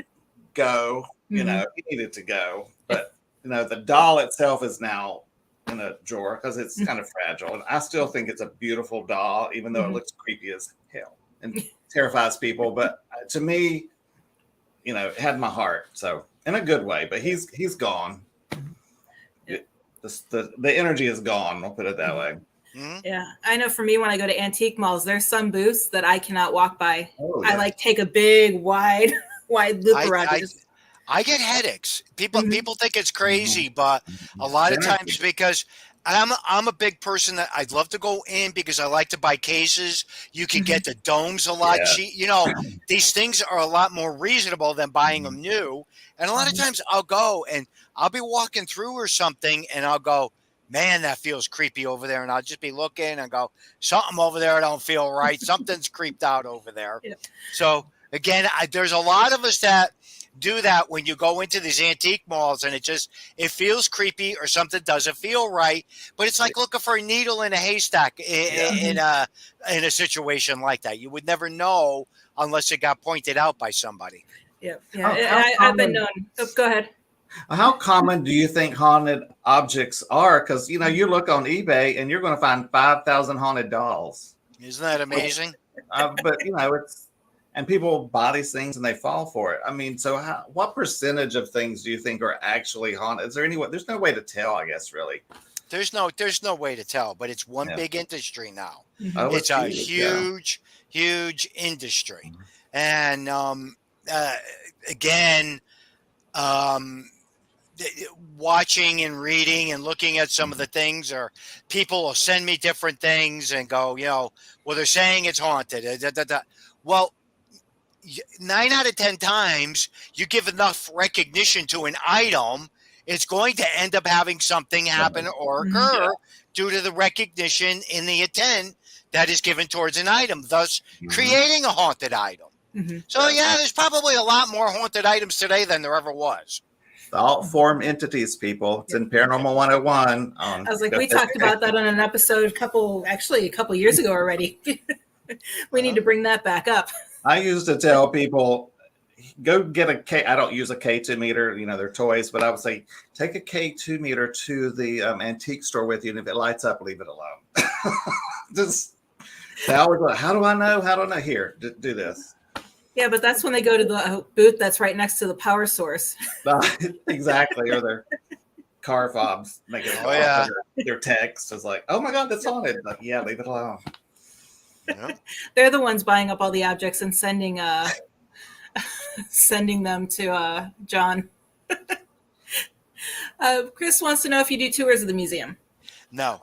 go. He needed to go, but the doll itself is now in a drawer because it's kind of fragile, and I still think it's a beautiful doll, even though it looks creepy as hell and terrifies people. But to me, it had my heart, so in a good way. But he's gone. The energy is gone. I'll put it that way. Yeah, I know. For me, when I go to antique malls, there's some booths that I cannot walk by. Oh, yeah. I take a big wide loop around. I get headaches. People Mhm. people think it's crazy, but a lot of times because I'm a big person that I'd love to go in because I like to buy cases. You can Mhm. get the domes a lot Yeah. cheap. These things are a lot more reasonable than buying them new. And a lot of Mhm. times I'll go and I'll be walking through or something and I'll go, man, that feels creepy over there. And I'll just be looking and go, something over there don't feel right. Something's creeped out over there. Yep. So again, there's a lot of us that do that when you go into these antique malls and it feels creepy or something doesn't feel right, but it's like looking for a needle in a haystack Yeah. in a situation like that. You would never know unless it got pointed out by somebody. Yep. How Yeah. I've been common known. Oh, go ahead. how common do you think haunted objects are? Because you look on eBay and you're going to find 5,000 haunted dolls. Isn't that Which, amazing? but it's and people buy these things and they fall for it. I mean, so what percentage of things do you think are actually haunted? Is there any way? There's no way to tell, I guess, really. There's no way to tell, but it's one Yeah. big industry now. Mhm. Oh, It's it's a huge. Yeah. huge industry. And uh, again, um, watching and reading and looking at some of the things, or people will send me different things and go, well, they're saying it's haunted. Well, 9 out of 10 times you give enough recognition to an item, it's going to end up having something happen or Mhm. Yeah. occur due to the recognition in the intent that is given towards an item, thus Mhm. creating a haunted item. Mhm. So yeah, there's probably a lot more haunted items today than there ever was. Thought form entities, people. It's in Paranormal 101. I was like, we talked about that on an episode a couple years ago already. We need to bring that back up. I used to tell people, go get a K. I don't use a K2 meter, they're toys, but I would say, take a K2 meter to the antique store with you, and if it lights up, leave it alone. Just, they always go, how do I know? How do I know? Here, do this. Yeah, but that's when they go to the booth that's right next to the power source. Exactly. Or their car fobs making it go Oh off. yeah. Their text is like, oh my God, that's haunted. Like, yeah, leave it alone. Yeah. They're the ones buying up all the objects and sending them to John. Chris wants to know if you do tours of the museum. No.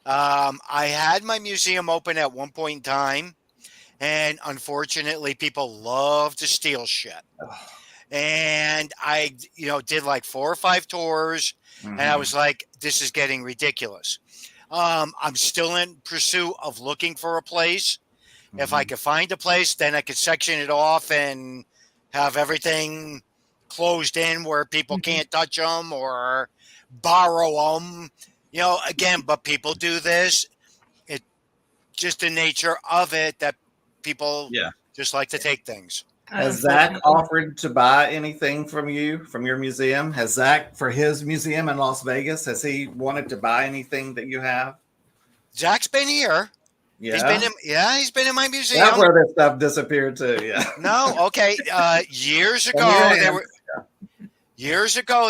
I had my museum open at one point in time, and unfortunately, people love to steal shit. And I, did like 4 or 5 tours, and I was like, this is getting ridiculous. I'm still in pursuit of looking for a place. If I could find a place, then I could section it off and have everything closed in where people can't touch them or borrow them. Again, but people do this. It's just the nature of it that people Yeah. just like to take things. Has Zach offered to buy anything from you, from your museum? Has Zach, for his museum in Las Vegas, has he wanted to buy anything that you have? Zach's been here. Yeah. He's been in my museum. That's where this stuff disappeared too. Yeah. No, okay. Years ago,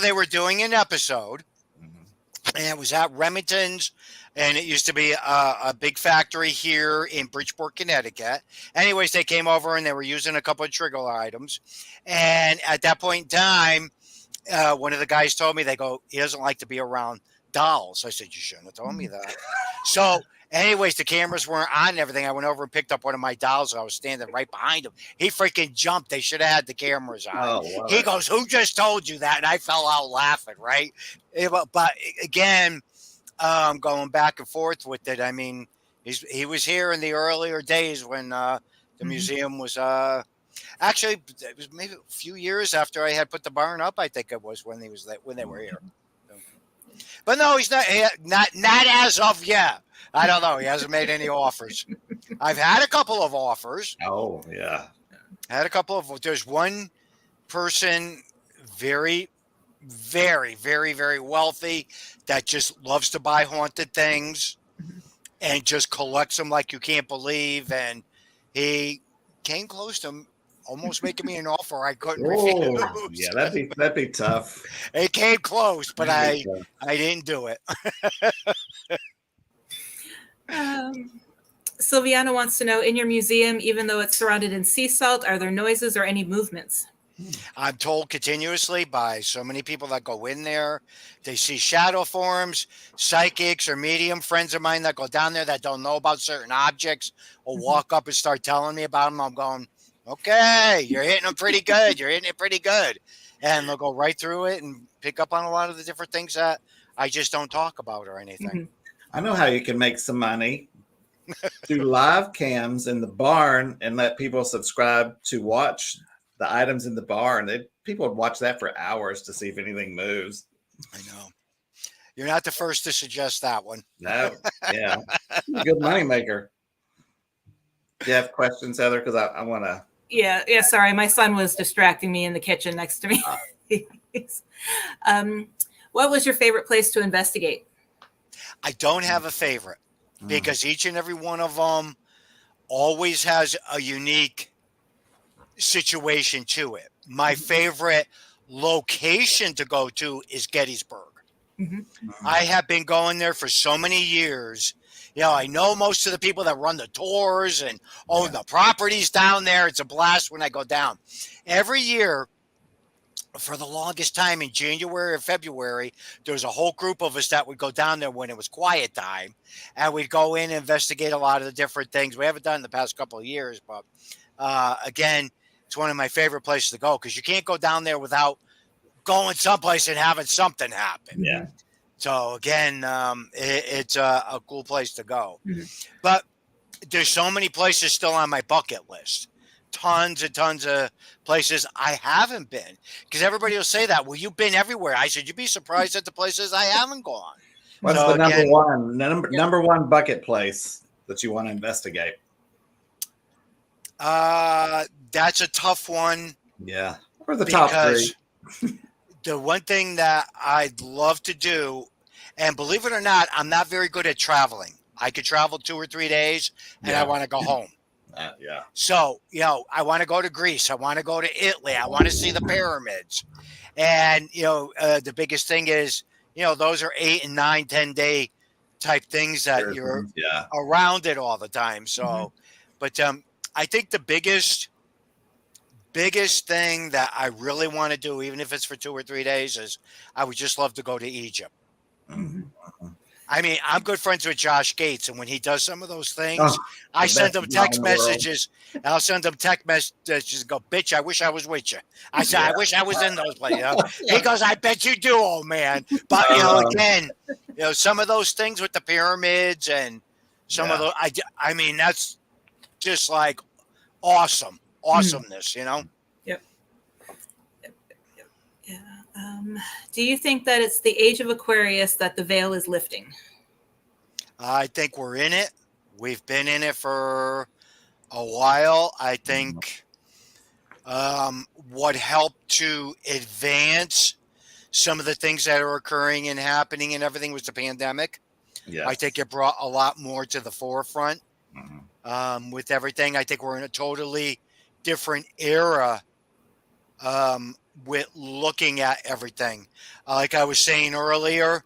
they were doing an episode, and it was at Remington's, and it used to be a big factory here in Bridgeport, Connecticut. Anyways, they came over and they were using a couple of trigger items, and at that point in time, one of the guys told me, they go, he doesn't like to be around dolls. I said, you shouldn't have told me that. So anyways, the cameras weren't on and everything. I went over and picked up one of my dolls. I was standing right behind him. He freaking jumped. They should have had the cameras on. Oh, He goes, who just told you that? And I fell out laughing, right? But again, going back and forth with it, I mean, he was here in the earlier days when the museum was actually, it was maybe a few years after I had put the barn up. I think it was when they were here. But no, he's not as of yet. I don't know. He hasn't made any offers. I've had a couple of offers. Oh, yeah. There's one person, very, very, very, very wealthy, that just loves to buy haunted things and just collects them like you can't believe. And he came close to almost making me an offer I couldn't refuse. Yeah, that'd be tough. It came close, but I didn't do it. Silviana wants to know, in your museum, even though it's surrounded in sea salt, are there noises or any movements? I'm told continuously by so many people that go in there, they see shadow forms, psychics or medium friends of mine that go down there that don't know about certain objects will walk up and start telling me about them. I'm going, okay, you're hitting them pretty good. You're hitting it pretty good. And they'll go right through it and pick up on a lot of the different things that I just don't talk about or anything. I know how you can make some money. Do live cams in the barn and let people subscribe to watch the items in the barn. People would watch that for hours to see if anything moves. I know. You're not the first to suggest that one. No, yeah, good money maker. Do you have questions, Heather? Because I want to. Yeah. Sorry, my son was distracting me in the kitchen next to me. What was your favorite place to investigate? I don't have a favorite because each and every one of them always has a unique situation to it. My favorite location to go to is Gettysburg. I have been going there for so many years. You know, I know most of the people that run the tours and own the properties down there. It's a blast when I go down. Every year, for the longest time in January or February, there was a whole group of us that would go down there when it was quiet time, and we'd go in and investigate a lot of the different things. We haven't done it in the past couple of years, but again, it's one of my favorite places to go because you can't go down there without going someplace and having something happen. Yeah. So again, it's a cool place to go. But there's so many places still on my bucket list. Tons and tons of places I haven't been because everybody will say that. Well, you've been everywhere. I said, you'd be surprised at the places I haven't gone. What's So the again, number one bucket place that you want to investigate? That's a tough one. Yeah. Or the top three. The one thing that I'd love to do, and believe it or not, I'm not very good at traveling. I could travel 2 or 3 days and I want to go home. Yeah. So, you know, I want to go to Greece. I want to go to Italy. I want to see the pyramids. And, you know, the biggest thing is, you know, those are 8 and 9, 10-day type things that you're around it all the time. So, but I think the biggest thing that I really want to do, even if it's for 2 or 3 days, is I would just love to go to Egypt. I mean, I'm good friends with Josh Gates, and when he does some of those things, I send him text messages. I'll send him text messages and go, bitch, I wish I was with you. I said, I wish I was in those places. He goes, I bet you do, old man. But, you know, again, you know, some of those things with the pyramids and some of those, I mean, that's just like awesomeness, you know? Yep. Yeah. Do you think that it's the age of Aquarius that the veil is lifting? I think we're in it. We've been in it for a while. I think what helped to advance some of the things that are occurring and happening and everything was the pandemic. Yes. I think it brought a lot more to the forefront with everything. I think we're in a totally different era with looking at everything. Like I was saying earlier,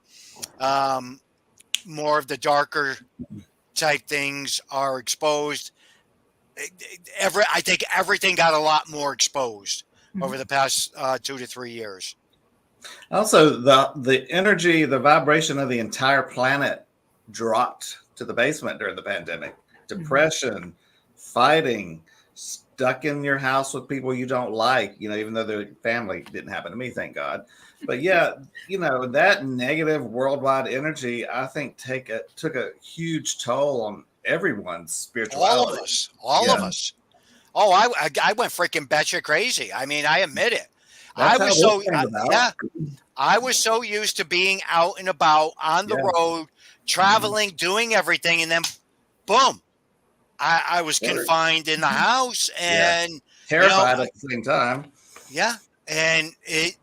more of the darker type things are exposed. I think everything got a lot more exposed over the past 2 to 3 years. Also, the energy, the vibration of the entire planet dropped to the basement during the pandemic. Depression, fighting, stuck in your house with people you don't like, you know, even though their family didn't happen to me, thank God. But yeah, you know, that negative worldwide energy, I think took a huge toll on everyone's spirituality. All of us. Oh, I went freaking batshit crazy. I mean, I admit it. I was so used to being out and about on the road, traveling, doing everything, and then boom, I was confined in the house and terrified at the same time. Yeah, and it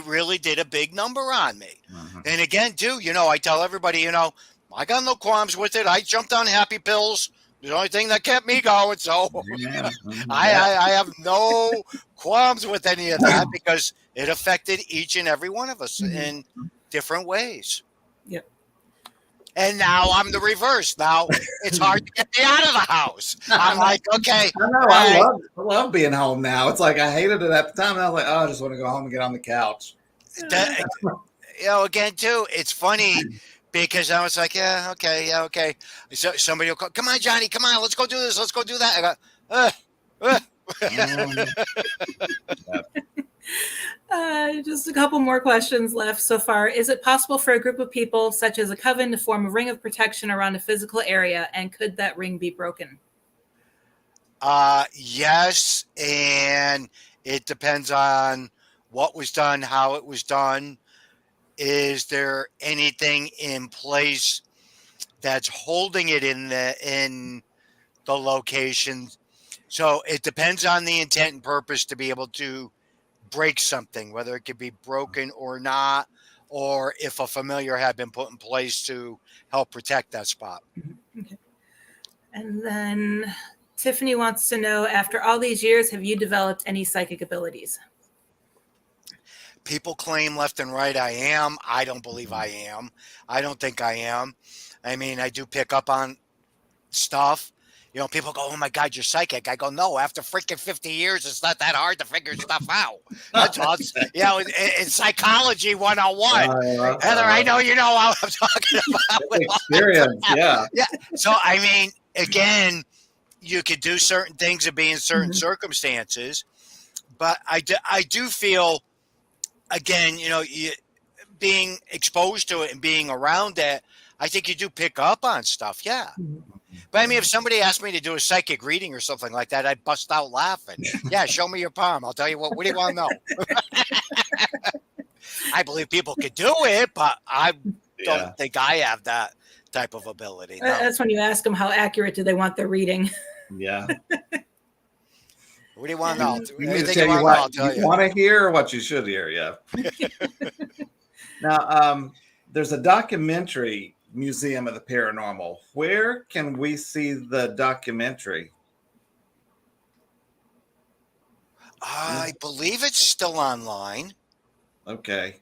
really did a big number on me. And again, too, you know, I tell everybody, you know, I got no qualms with it. I jumped on happy pills. The only thing that kept me going. So I have no qualms with any of that because it affected each and every one of us in different ways. Yep. And now I'm the reverse. Now it's hard to get me out of the house. I'm like, okay. I know. Right. I love being home now. It's like I hated it at the time. And I was like, oh, I just want to go home and get on the couch. Again, too, it's funny because I was like, yeah, okay. So somebody will call, come on, Johnny, come on, let's go do this, let's go do that. I go, Just a couple more questions left so far. Is it possible for a group of people, such as a coven, to form a ring of protection around a physical area? And could that ring be broken? yes, and it depends on what was done, how it was done. Is there anything in place that's holding it in the location? So it depends on the intent and purpose to be able to break something, whether it could be broken or not, or if a familiar had been put in place to help protect that spot. Okay. And then Tiffany wants to know, after all these years, have you developed any psychic abilities? People claim left and right I am. I don't believe I am. I don't think I am. I mean, I do pick up on stuff. You know, people go, oh my God, you're psychic. I go, no, after freaking 50 years, it's not that hard to figure stuff out. That's all. You know, it's psychology 101. Heather, I know you know what I'm talking about. Experience, yeah. Yeah. So, I mean, again, you could do certain things and be in certain circumstances, but I do feel, again, you know, being exposed to it and being around it, I think you do pick up on stuff. Yeah. But I mean, if somebody asked me to do a psychic reading or something like that, I'd bust out laughing. Yeah, show me your palm. I'll tell you what do you want to know? I believe people could do it, but I don't think I have that type of ability. No. That's when you ask them how accurate do they want their reading. Yeah. What do you want to know? You need to tell you what you want to hear or what you should hear. Yeah. Now, there's a documentary Museum of the Paranormal. Where can we see the documentary? I believe it's still online. Okay.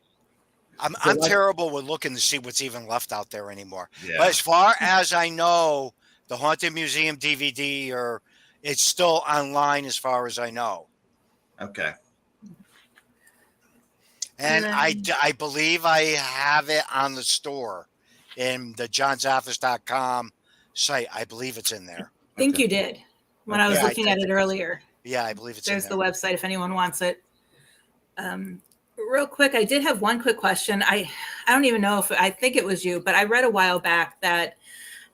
I'm terrible with looking to see what's even left out there anymore. Yeah. But as far as I know, the Haunted Museum DVD it's still online as far as I know. Okay. And I believe I have it on the store in the johnzaffis.com site. I believe it's in there. I think you did when I was looking at it earlier. Yeah, I believe it's in there. There's the website if anyone wants it. Real quick, I did have one quick question. I don't even know if I think it was you, but I read a while back that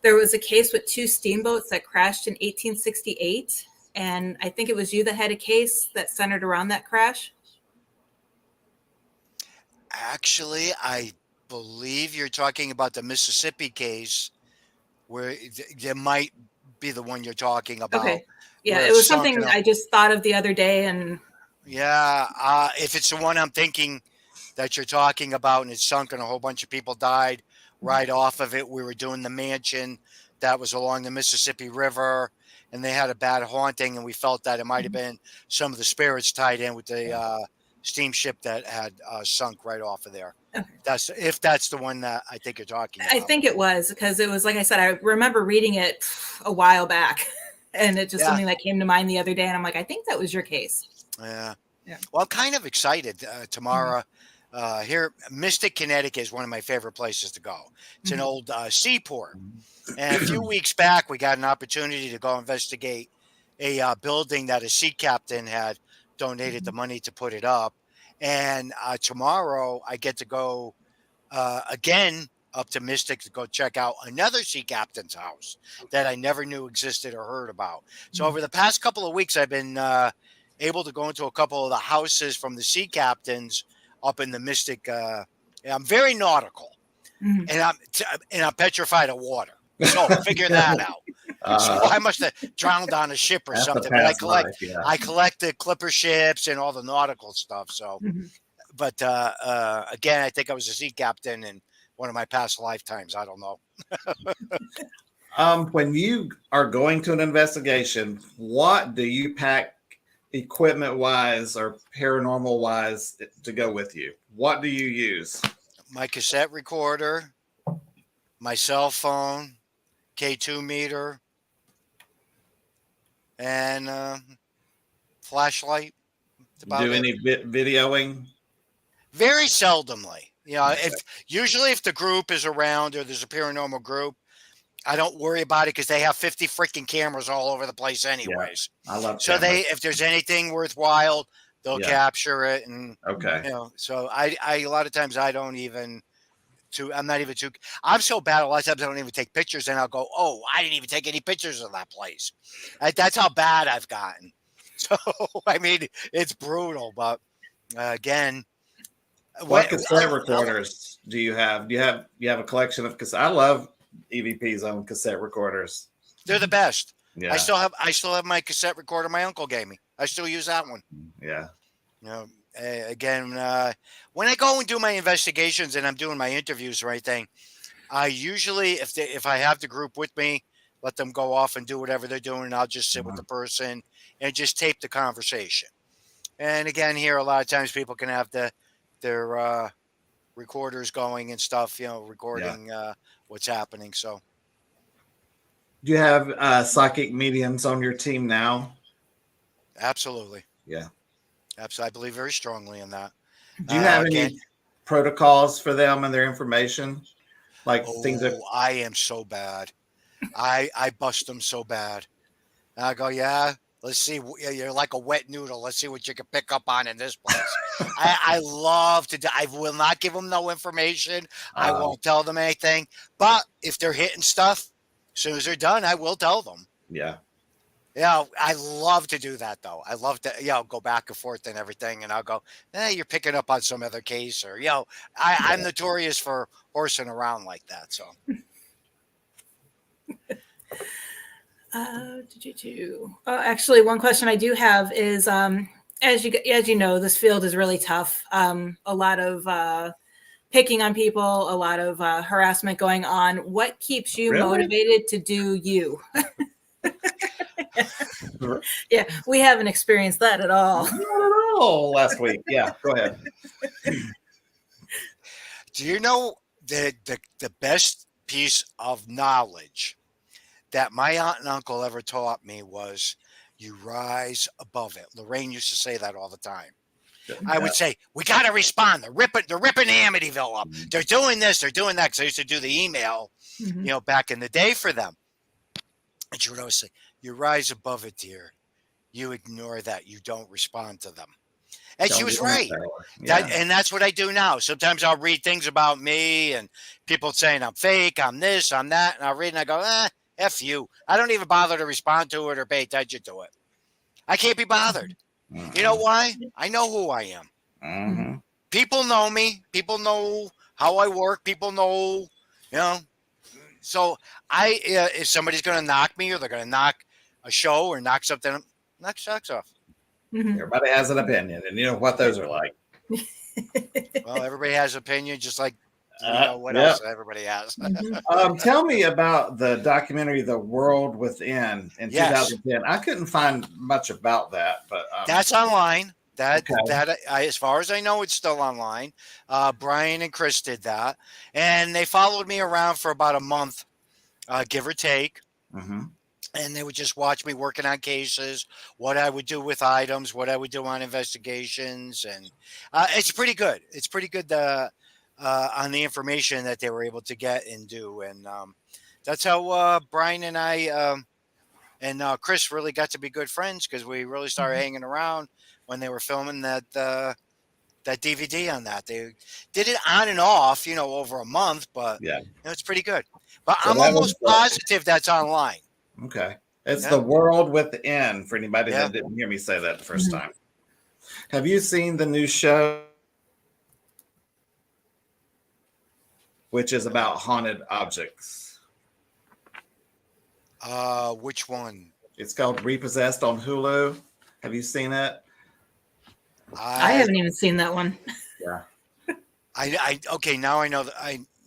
there was a case with two steamboats that crashed in 1868. And I think it was you that had a case that centered around that crash. Actually, I believe you're talking about the Mississippi case where there might be the one you're talking about. Okay. Yeah, it was something I just thought of the other day. And yeah, if it's the one I'm thinking that you're talking about and it's sunk and a whole bunch of people died right off of it. We were doing the mansion that was along the Mississippi River and they had a bad haunting and we felt that it might have been some of the spirits tied in with the steamship that had sunk right off of there. Okay. That's the one that I think you're talking about. I think it was because it was, like I said, I remember reading it a while back and it's just something that came to mind the other day. And I'm like, I think that was your case. Yeah. Well, I'm kind of excited tomorrow. Here, Mystic, Connecticut is one of my favorite places to go. It's an old seaport. And a few weeks back, we got an opportunity to go investigate a building that a sea captain had donated the money to put it up. And tomorrow, I get to go again up to Mystic to go check out another sea captain's house that I never knew existed or heard about. So over the past couple of weeks, I've been able to go into a couple of the houses from the sea captains up in the Mystic. I'm very nautical, and I'm petrified of water. So figure that out. So I must have drowned on a ship or something. But I collect the clipper ships and all the nautical stuff. So, but again, I think I was a sea captain in one of my past lifetimes. I don't know. When you are going to an investigation, what do you pack equipment wise or paranormal wise to go with you? What do you use? My cassette recorder, my cell phone, K2 meter, and flashlight. That's about Do it. any videoing? Very seldomly. Okay. If the group is around or there's a paranormal group, I don't worry about it because they have 50 freaking cameras all over the place Yeah, anyways. I love So cameras. if there's anything worthwhile, they'll Yeah. capture it. And, Okay. so I a lot of times I don't even I'm not even too, I'm so bad. A lot of times I don't even take pictures and I'll go, oh, I didn't even take any pictures of that place. That's how bad I've gotten. So, I mean, it's brutal, but again, What cassette recorders do you have? Do you have a collection of? Because I love EVP's on cassette recorders. they're the best. Yeah, I still have my cassette recorder my uncle gave me. I still use that one. yeah, You know, again, when I go and do my investigations and I'm doing my interviews or anything, I usually, if I have the group with me, let them go off and do whatever they're doing, and I'll just sit with the person and just tape the conversation. And again, here a lot of times people can have their recorders going and stuff, yeah. recording what's happening. So Do you have psychic mediums on your team now? absolutely, Yeah. absolutely, I believe very strongly in that. Do you have Again, any protocols for them and their information? Like things that, oh, I am so bad. I bust them so bad. And I go, yeah. Let's see. You're like a wet noodle. Let's see what you can pick up on in this place. I love to do. I will not give them no information. I won't tell them anything. But if they're hitting stuff, as soon as they're done, I will tell them. yeah, I love to do that though. I love to, go back and forth and everything. And I'll go, you're picking up on some other case, or I'm notorious for horsing around like that. So. Actually, one question I do have is, as you know, this field is really tough. A lot of picking on people, a lot of harassment going on. What keeps you Really? motivated to do you? Yeah, we haven't experienced that at all. not at all. Last week, yeah. Go ahead. Do you know the best piece of knowledge that my aunt and uncle ever taught me was you rise above it. Lorraine used to say that all the time. I would say, we got to respond. They're ripping Amityville up. They're doing this, they're doing that. Because I used to do the email, back in the day for them. And she would always say, you rise above it, dear. You ignore that. You don't respond to them. And she was right. Yeah. And that's what I do now. Sometimes I'll read things about me and people saying I'm fake, I'm this, I'm that. And I'll read and I go, F you. I don't even bother to respond to it or pay attention to it. I can't be bothered. You know why? I know who I am. Mm-hmm. People know me. People know how I work. People know, So if somebody's going to knock me or they're going to knock a show or knock something, knock socks off. Everybody has an opinion, and you know what those are like. Well, everybody has an opinion, just like what else everybody has. Tell me about the documentary "The World Within" in 2010. I couldn't find much about that, but that's online. That as far as I know, it's still online. Brian and Chris did that, and they followed me around for about a month, give or take. Mm-hmm. And they would just watch me working on cases, what I would do with items, what I would do on investigations, and it's pretty good. It's pretty good on the information that they were able to get and do, and that's how Brian and I and Chris really got to be good friends because we really started hanging around when they were filming that DVD on that. They did it on and off, over a month, but it's pretty good. But so I'm almost positive that's online. Okay. It's The World Within for anybody that didn't hear me say that the first time. Have you seen the new show, which is about haunted objects? Which one? It's called Repossessed on Hulu. Have you seen it? I haven't even seen that one. Yeah. Okay, now I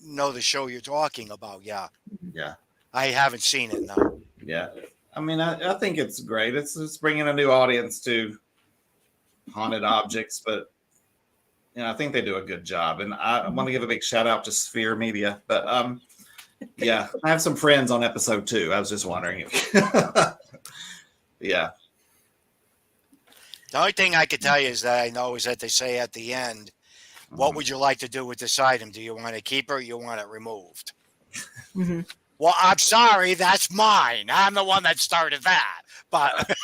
know the show you're talking about. Yeah. Yeah. I haven't seen it, no. Yeah. I mean, I think it's great. It's bringing a new audience to haunted objects, but I think they do a good job. And I want to give a big shout out to Sphere Media. But Yeah, I have some friends on episode 2. I was just wondering if. Yeah. The only thing I could tell you is that I know is that they say at the end, what would you like to do with this item? Do you want to keep it or you want it removed? Mm-hmm. Well, I'm sorry, that's mine. I'm the one that started that. But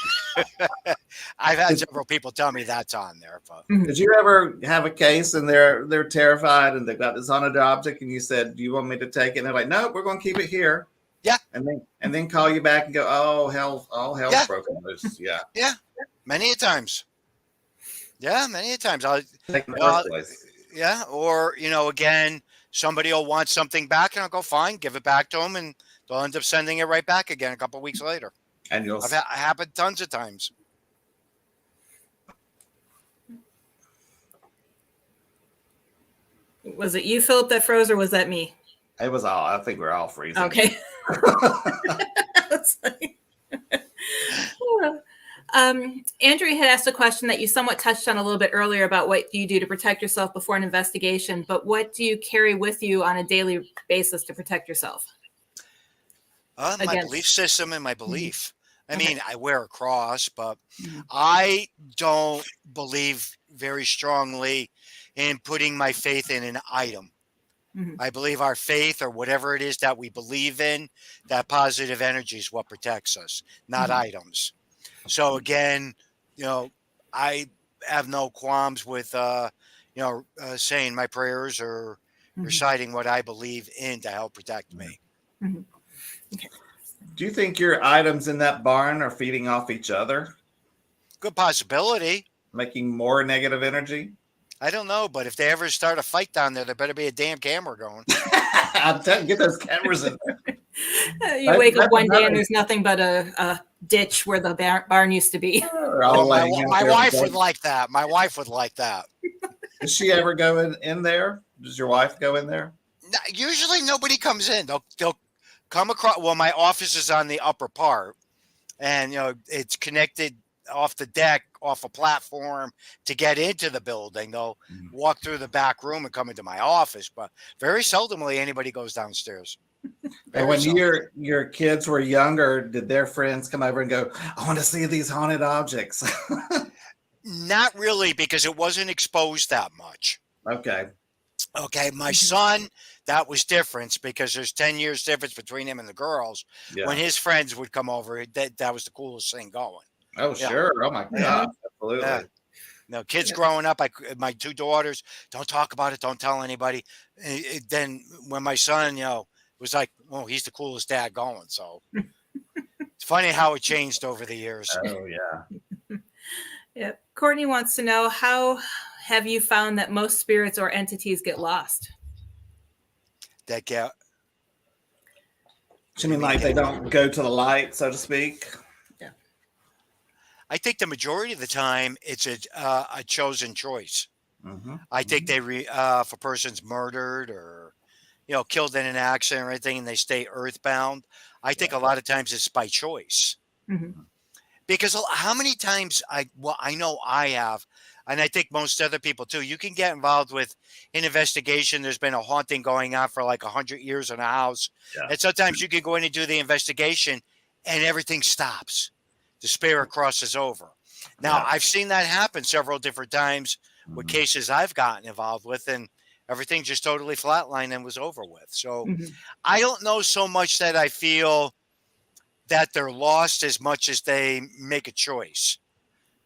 I've had several people tell me that's on there. But Did you ever have a case and they're terrified and they've got this haunted object and you said, "Do you want me to take it?" And they're like, "No, we're going to keep it here." Yeah. And then call you back and go, "Oh hell, all hell's Yeah. broken loose." Yeah. Yeah, many a times. Yeah, many a times. I'll, Take in the first place. yeah, or again, somebody will want something back, and I'll go fine, give it back to them, and they'll end up sending it right back again a couple of weeks later. And you'll I've happened tons of times. Was it you, Philip, that froze, or was that me? It was all. I think we're all freezing. Okay. Andrea had asked a question that you somewhat touched on a little bit earlier about what you do to protect yourself before an investigation, but what do you carry with you on a daily basis to protect yourself? My belief system and my belief. I Okay. mean, I wear a cross, but I don't believe very strongly in putting my faith in an item. I believe our faith or whatever it is that we believe in, that positive energy is what protects us, not items. So again, I have no qualms with, saying my prayers or reciting what I believe in to help protect me. Okay. Do you think your items in that barn are feeding off each other, Good possibility. making more negative energy? I don't know, but if they ever start a fight down there better be a damn camera going. I'm telling you, get those cameras in there. You wake up one day and there's nothing but a ditch where the barn used to be. Oh, my wife would like that. My wife would like that. Does she ever go in there? Does your wife go in there? Usually nobody comes in. They'll come across. Well, my office is on the upper part, and it's connected off the deck, off a platform to get into the building. They'll walk through the back room and come into my office, but very seldomly anybody goes downstairs. And when your kids were younger, did their friends come over and go, "I want to see these haunted objects"? Not really, because it wasn't exposed that much. Okay. Okay, my son, that was different because there's 10 years difference between him and the girls. Yeah. When his friends would come over, that was the coolest thing going. Oh, sure. Oh, my God. Absolutely. Yeah. No, kids growing up, my 2 daughters, don't talk about it, don't tell anybody. Then when my son, was like, well, he's the coolest dad going. So it's funny how it changed over the years. Oh, yeah. Yeah. Courtney wants to know, how have you found that most spirits or entities get lost? That get. You mean like they don't go to the light, so to speak? Yeah. I think the majority of the time it's a chosen choice. I think if a person's murdered or killed in an accident or anything and they stay earthbound, I think a lot of times it's by choice. Because how many times I know I have, and I think most other people too, you can get involved with an investigation. There's been a haunting going on for like 100 years in a house. Yeah. And sometimes you can go in and do the investigation and everything stops. The spirit crosses over. Now, I've seen that happen several different times with cases I've gotten involved with, and everything just totally flatlined and was over with. So I don't know so much that I feel that they're lost as much as they make a choice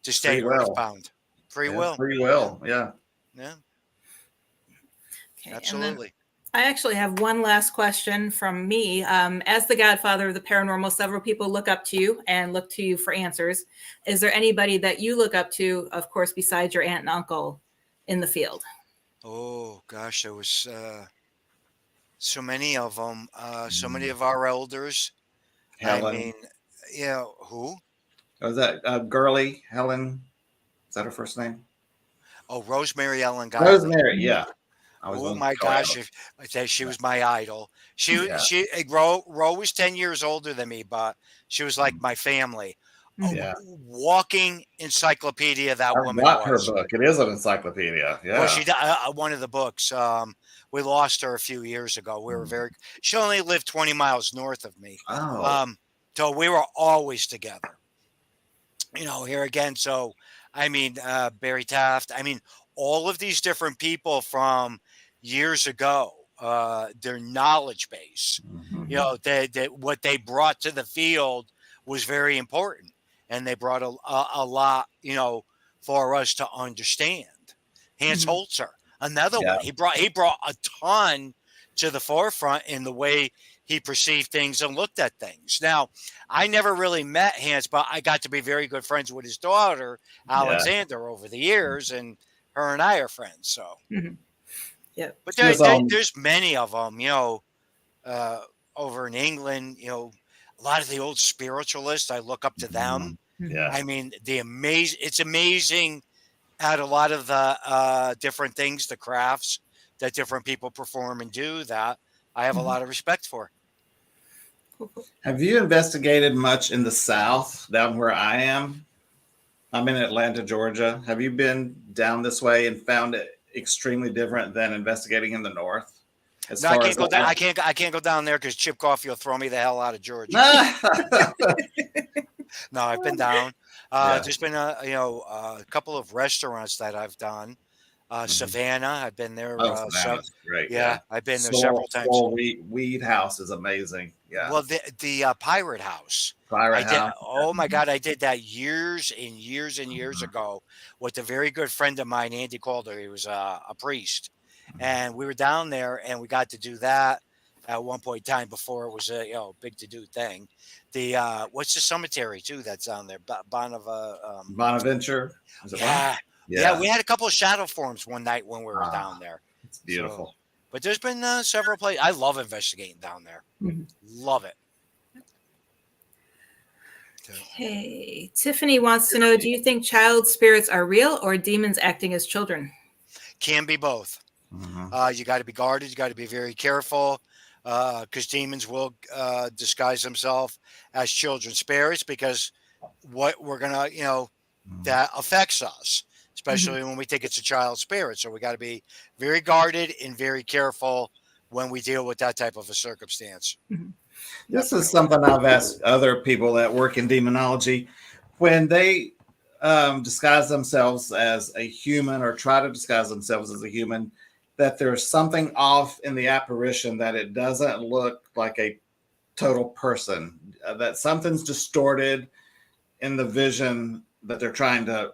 to stay earthbound. Free will. Free will. Yeah. Yeah. Okay, absolutely. I actually have one last question from me. As the godfather of the paranormal, several people look up to you and look to you for answers. Is there anybody that you look up to, of course, besides your aunt and uncle in the field? Oh, gosh, there was so many of them. So many of our elders. Helen. I mean, who? Was that Girly Helen? Is that her first name? Oh, Rosemary Ellen Godley. Rosemary, yeah. Oh my gosh! I say she was my idol. Ro was 10 years older than me, but she was like my family. Yeah. walking encyclopedia that I woman got her was. book. It is an encyclopedia. Yeah. Well, she one of the books. We lost her a few years ago. We were very. She only lived 20 miles north of me. Oh. So we were always together. Here again. So, I mean, Barry Taft. I mean, all of these different people from years ago. Their knowledge base. Mhm. That what they brought to the field was very important, and they brought a lot. For us to understand. Hans Mhm. Holzer, another Yeah. one. He brought a ton to the forefront in the way he perceived things and looked at things. Now, I never really met Hans, but I got to be very good friends with his daughter, Yeah. Alexander, over the years, and her and I are friends. So, Mhm. Yep. but She was on. there's many of them, uh, over in England, a lot of the old spiritualists, I look up to them. Mhm. Yeah. I mean, it's amazing at a lot of the different things, the crafts that different people perform and do that I have a Mhm. lot of respect for. Cool, cool. Have you investigated much in the South, down where I am? I'm in Atlanta, Georgia. Have you been down this way and found it extremely different than investigating in the North? As No, I far as can't go down. I can't go down there because Chip Coffey will throw me the hell out of Georgia. No, I've been down. Yeah. There's been a couple of restaurants that I've done. Mhm. Savannah, I've been there. Oh, Savannah's great. Yeah, Yeah. I've been there several times. Soul Weed House is amazing. Yeah. Well, the Pirate House. I Pirate did. House. Oh my God, I did that years and years and years Mhm. ago with a very good friend of mine, Andy Calder. He was a priest, and we were down there, and we got to do that at one point in time before it was a big to do thing. The what's the cemetery too that's down there? Bonava. Bonaventure. Is it Yeah, yeah. Yeah. We had a couple of shadow forms one night when we were Ah, down there. it's So, beautiful. but there's been several places. I love investigating down there. Mhm. Love it. Okay. Tiffany wants to know, do you think child spirits are real or demons acting as children? Can be both. Mhm. You got to be guarded. You got to be very careful because demons will disguise themselves as children's spirits because what we're gonna, Mhm. that affects us, especially when we think it's a child spirit. So we got to be very guarded and very careful when we deal with that type of a circumstance. Mhm. This is Definitely. something I've asked other people that work in demonology. When they disguise themselves as a human or try to disguise themselves as a human, that there's something off in the apparition, that it doesn't look like a total person, that something's distorted in the vision that they're trying to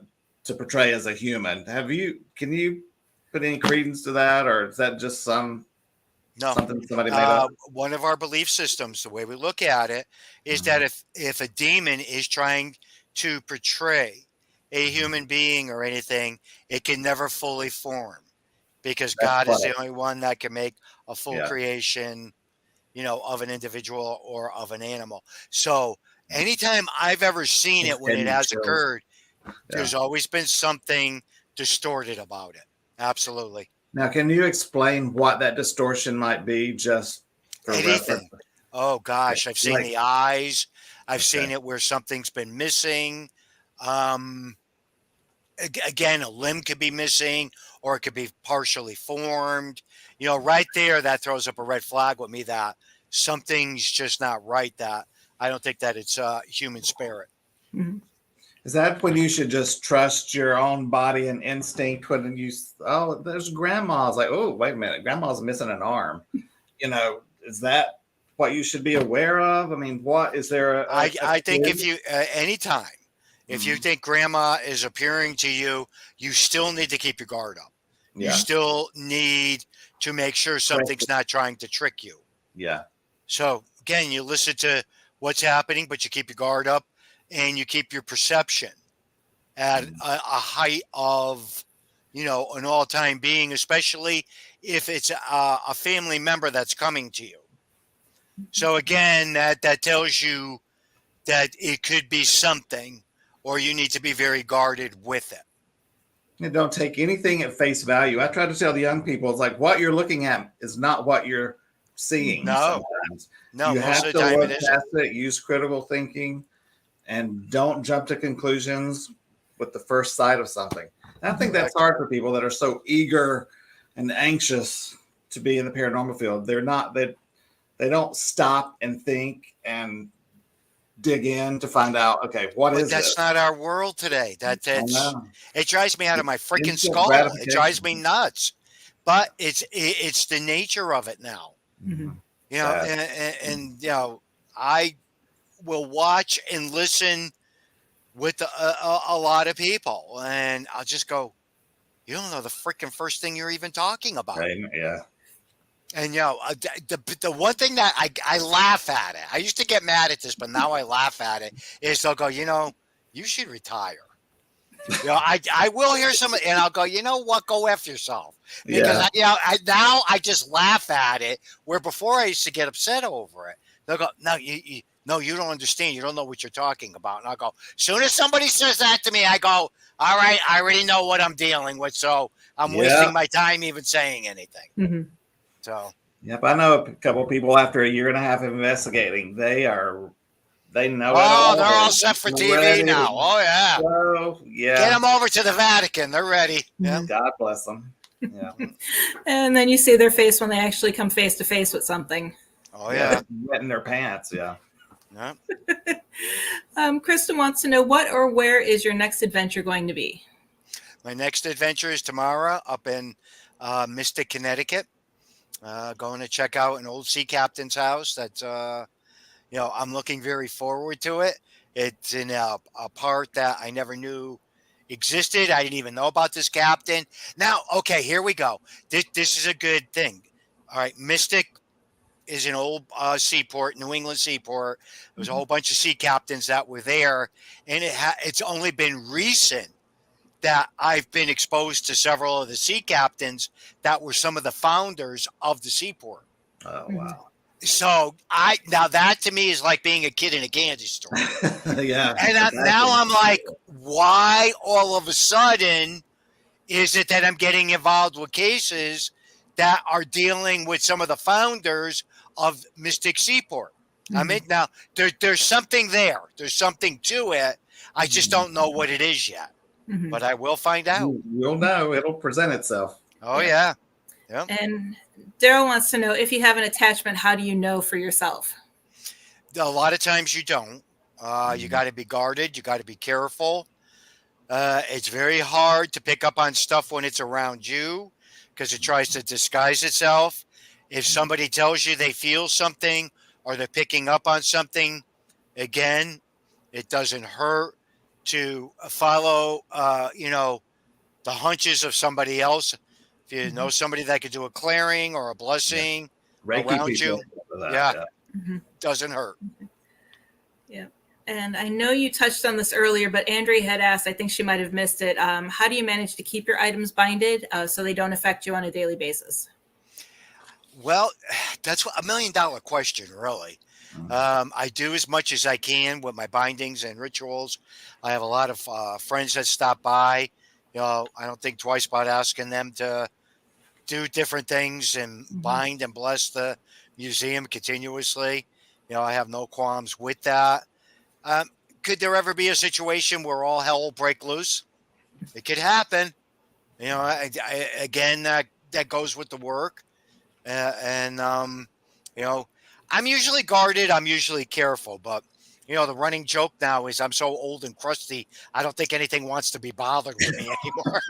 portray as a human. Can you put any credence to that, or is that just No. something somebody made up? One of our belief systems, the way we look at it, is that if a demon is trying to portray a human being or anything, it can never fully form because That's God is what the only one that can make a full Yeah. creation, of an individual or of an animal. So anytime I've ever seen it when it Head has chills. occurred, Yeah. there's always been something distorted about it. Absolutely. Now, can you explain what that distortion might be, just for reference? Anything. Oh gosh, I've seen Like, the eyes. I've okay. seen it where something's been missing. Um, Again, a limb could be missing, or it could be partially formed. Right there, that throws up a red flag with me that something's just not right. That I don't think that it's a human spirit. Mhm. Is that when you should just trust your own body and instinct? When there's grandma's like, oh, wait a minute, grandma's missing an arm. Is that what you should be aware of? I mean, what is there I think clue? if you anytime if you Mhm. think grandma is appearing to you, you still need to keep your guard up. You Yeah. still need to make sure something's not trying to trick you. Yeah. So again, you listen to what's happening, but you keep your guard up and you keep your perception at a height of, an all-time being, especially if it's a family member that's coming to you. So again, that tells you that it could be something, or you need to be very guarded with it. And don't take anything at face value. I try to tell the young people, it's like what you're looking at is not what you're seeing No, sometimes. no, You most have of to the time look it isn't. past it, use critical thinking. and don't jump to conclusions with the first sight of something. And I think that's hard for people that are so eager and anxious to be in the paranormal field. They don't stop and think and dig in to find out, okay, what But is that's this? not our world today. It drives me out of my freaking Instant skull. It gratification. drives me nuts. But it's the nature of it now. Mhm. You know, Sad. and you know, I will watch and listen with a lot of people, and I'll just go, you don't know the freaking first thing you're even talking about. Right? Yeah. And you know, the one thing that I laugh at it. I used to get mad at this, but now I laugh at it. Is they'll go, you know, you should retire. You know, I will hear some, and I'll go, you know what, go F yourself, because Yeah. now I just laugh at it. Where before I used to get upset over it. They'll go, no, no, you don't understand. You don't know what you're talking about. And I'll go, soon as somebody says that to me, I go, all right, I already know what I'm dealing with, so I'm wasting my time even saying anything. Mhm. So, Yep. I know a couple of people after a year and a half of investigating, they know it all. they're all set for TV ready now. to Oh yeah, go. get Yeah. them over to the Vatican. They're ready. Yeah. God bless them. Yeah. And then you see their face when they actually come face to face with something. Oh yeah. Wetting their pants. Yeah. Yeah. Kristen wants to know, what or where is your next adventure going to be? My next adventure is tomorrow up in Mystic, Connecticut. Going to check out an old sea captain's house. That's you know, I'm looking very forward to it. It's in a part that I never knew existed. I didn't even know about this captain. Now, okay, here we go. This is a good thing. All right, Mystic is an old seaport, New England seaport. There was a whole bunch of sea captains that were there, and it's only been recent that I've been exposed to several of the sea captains that were some of the founders of the seaport. Oh wow. So now that to me is like being a kid in a candy store. Yeah. And now I'm like, why all of a sudden is it that I'm getting involved with cases that are dealing with some of the founders of Mystic Seaport? I mean, now there's something there. There's something to it. I just don't know what it is yet, but I will find out. You'll know. It'll present itself. Oh yeah. And Daryl wants to know, if you have an attachment, how do you know for yourself? A lot of times you don't. You got to be guarded. You got to be careful. It's very hard to pick up on stuff when it's around you because it tries to disguise itself. If somebody tells you they feel something or they're picking up on something, again, it doesn't hurt to follow, you know, the hunches of somebody else. If you know somebody that could do a clearing or a blessing around you, doesn't hurt. Yeah. And I know you touched on this earlier, but Andrea had asked, I think she might have missed it. How do you manage to keep your items binded so they don't affect you on a daily basis? Well, that's $1 million question, really. I do as much as I can with my bindings and rituals. I have a lot of friends that stop by. You know, I don't think twice about asking them to do different things and bind and bless the museum continuously. You know, I have no qualms with that. Could there ever be a situation where all hell will break loose? It could happen. You know, again, that goes with the work. You know, I'm usually guarded. I'm usually careful, but you know, the running joke now is I'm so old and crusty. I don't think anything wants to be bothered with me anymore.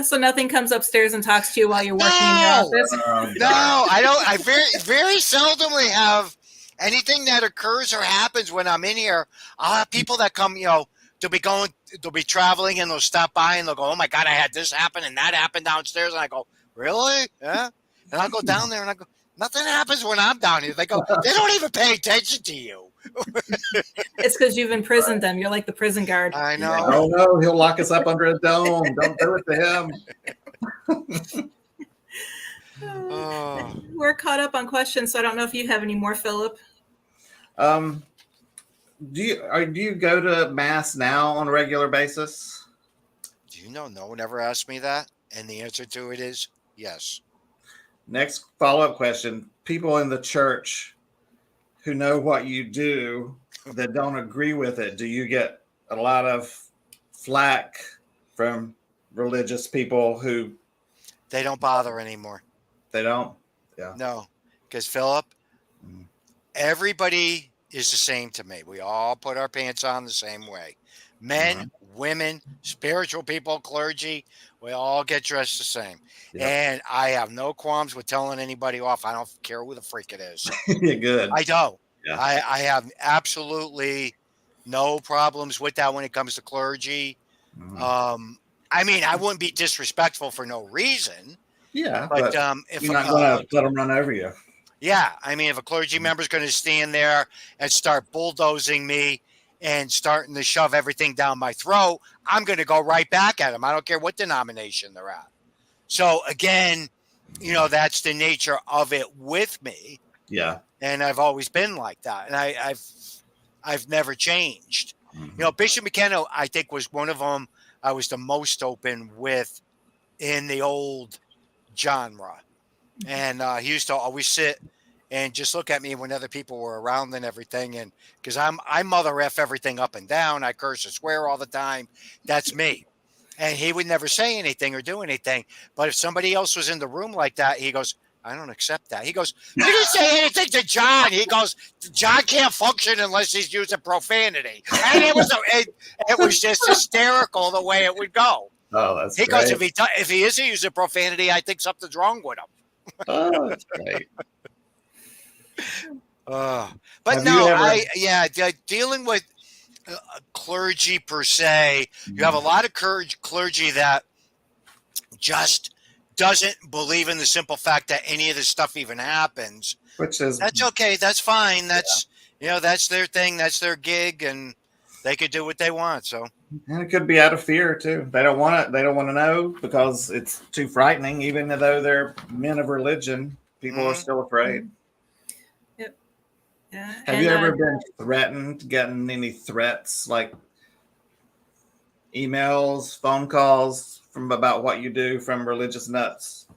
So nothing comes upstairs and talks to you while you're working in your office? No, I don't. I very seldomly have anything that occurs or happens when I'm in here. I'll have people that come, you know, they'll be traveling and they'll stop by and they'll go, oh my God, I had this happen and that happened downstairs. And I go, really? Yeah. And I'll go down there and I go, nothing happens when I'm down here. They go, they don't even pay attention to you. It's because you've imprisoned them. You're like the prison guard. I know. Oh no, he'll lock us up under a dome. Don't do it to him. We're caught up on questions, so I don't know if you have any more, Philip. Do you go to mass now on a regular basis? Do you know no one ever asked me that? And the answer to it is yes. Next follow-up question. People in the church who know what you do that don't agree with it, do you get a lot of flack from religious people who They don't bother anymore. they don't? Yeah. No, because Philip, Mhm. everybody is the same to me. We all put our pants on the same way. Men, Mhm. women, spiritual people, clergy, we all get dressed the same. Yeah. And I have no qualms with telling anybody off. I don't care who the freak it is. You're good. I don't. Yeah. I have absolutely no problems with that when it comes to clergy. Mhm. Um, I mean, I wouldn't be disrespectful for no reason, Yeah, but but if you're not going to let them run over you. yeah, I mean, if a clergy member is going to stand there and start bulldozing me and starting to shove everything down my throat, I'm going to go right back at them. I don't care what denomination they're at. So again, that's the nature of it with me, Yeah. and I've always been like that, and I've never changed. Mhm. Bishop McKenna, I think, was one of them. I was the most open with in the old genre. And he used to always sit and just look at me when other people were around and everything. And because I mother F everything up and down, I curse and swear all the time. That's me. And he would never say anything or do anything. But if somebody else was in the room like that, he goes, I don't accept that. He goes, you didn't say anything to John. He goes, John can't function unless he's using profanity. And it was just hysterical the way it would go. Oh, that's He goes, great. if he isn't using profanity, I think something's wrong with him. Oh, that's great. But Have you no, ever? dealing with clergy per se, you have a Mhm. lot of clergy that just doesn't believe in the simple fact that any of this stuff even happens. Which is, That's okay. That's fine. That's their thing. That's their gig, and they could do what they want. So and it could be out of fear too. They don't want it. They don't want to know because it's too frightening. Even though they're men of religion, people are mhm. still afraid. Yep. Yeah. Have you ever been threatened? Getting any threats like emails, phone calls from about what you do from religious nuts?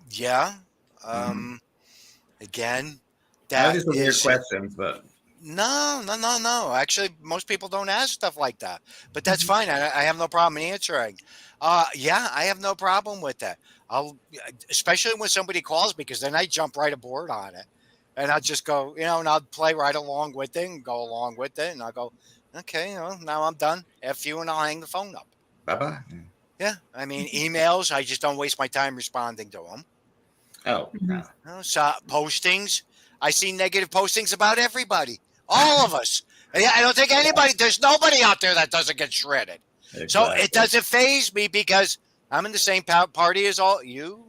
Yeah. Mhm. Again, I know that these are weird is questions, but no. Actually, most people don't ask stuff like that, but that's Mhm. fine. I have no problem answering. Yeah, I have no problem with that. I'll, especially when somebody calls me, because then I jump right aboard on it, and I'll just go, and I'll play right along with it and go along with it, and I'll go, okay, now I'm done. F you, and I'll hang the phone up. bye bye. Yeah, I mean, emails, I just don't waste my time responding to them. Oh, no. Mhm. So postings, I see negative postings about everybody, all of us. I don't think anybody, there's nobody out there that doesn't get shredded. So it Exactly. doesn't phase me because I'm in the same party as all you,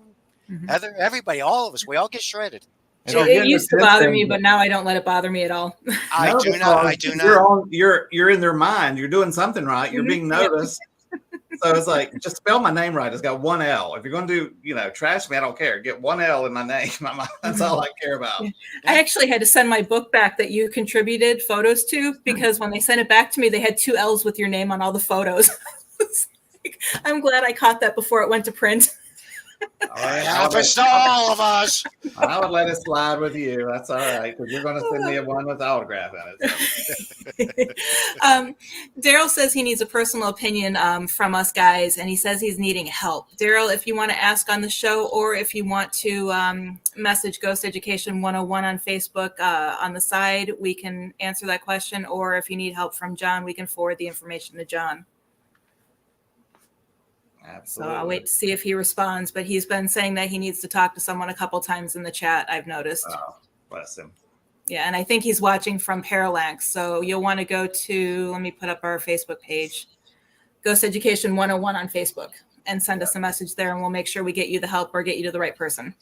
Mhm. Heather, everybody, all of us. We all get shredded. And It, So you're it getting used to bother me, attention. but now I don't let it bother me at all. I No, do not. because I do you're not. on. You're in their mind. You're doing something right. You're Mhm. being Yep. noticed. So it's like, just spell my name right. It's got one L. If you're going to do, trash me, I don't care. Get one L in my name. That's Mhm. all I care about. Yeah. I Yeah. actually had to send my book back that you contributed photos to because when they sent it back to me, they had 2 L's with your name on all the photos. It's like, I'm glad I caught that before it went to print. All right. It happens to all of us. I would let it slide with you. That's all right. Because you're going to send me a one with autograph in it. So. Daryl says he needs a personal opinion from us guys, and he says he's needing help. Daryl, if you want to ask on the show, or if you want to message Ghost Education 101 on Facebook on the side, we can answer that question. Or if you need help from John, we can forward the information to John. Absolutely. So I'll wait to see if he responds. But he's been saying that he needs to talk to someone a couple times in the chat, I've noticed. Oh, bless him. Yeah, and I think he's watching from Parallax. So you'll want to go to, let me put up our Facebook page, Ghost Education 101 on Facebook, and send us a message there, and we'll make sure we get you the help or get you to the right person.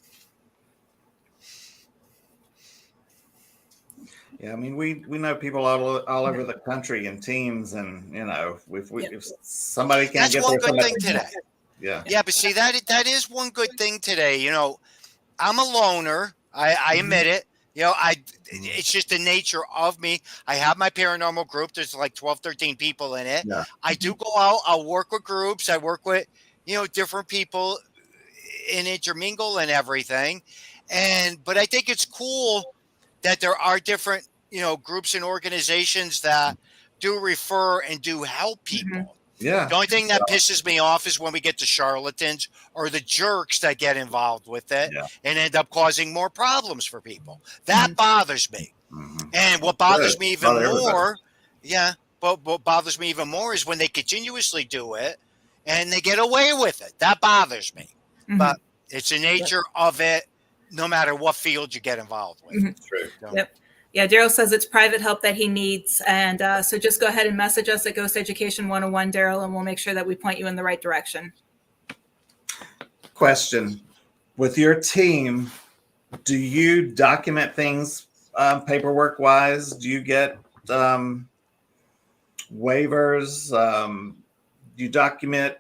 Yeah, I mean, we know people all over the country in teams, and if somebody can't That's get one there, good thing today. yeah, Yeah, but see, that is one good thing today. I'm a loner. I admit it. It's just the nature of me. I have my paranormal group. There's like 12, 13 people in it. yeah, I do go out. I'll work with groups. I work with, different people and intermingle and everything. But I think it's cool that there are different, groups and organizations that do refer and do help people. Yeah. The only thing that pisses me off is when we get the charlatans or the jerks that get involved with it and end up causing more problems for people. That bothers me. And what bothers me even more, but what bothers me even more is when they continuously do it and they get away with it. That bothers me. But it's the nature of it, no matter what field you get involved with. It's true. So. Yep. Yeah, Daryl says it's private help that he needs. And so just go ahead and message us at Ghost Education 101, Daryl, and we'll make sure that we point you in the right direction. Question. With your team, do you document things paperwork-wise? Do you get waivers? Do you document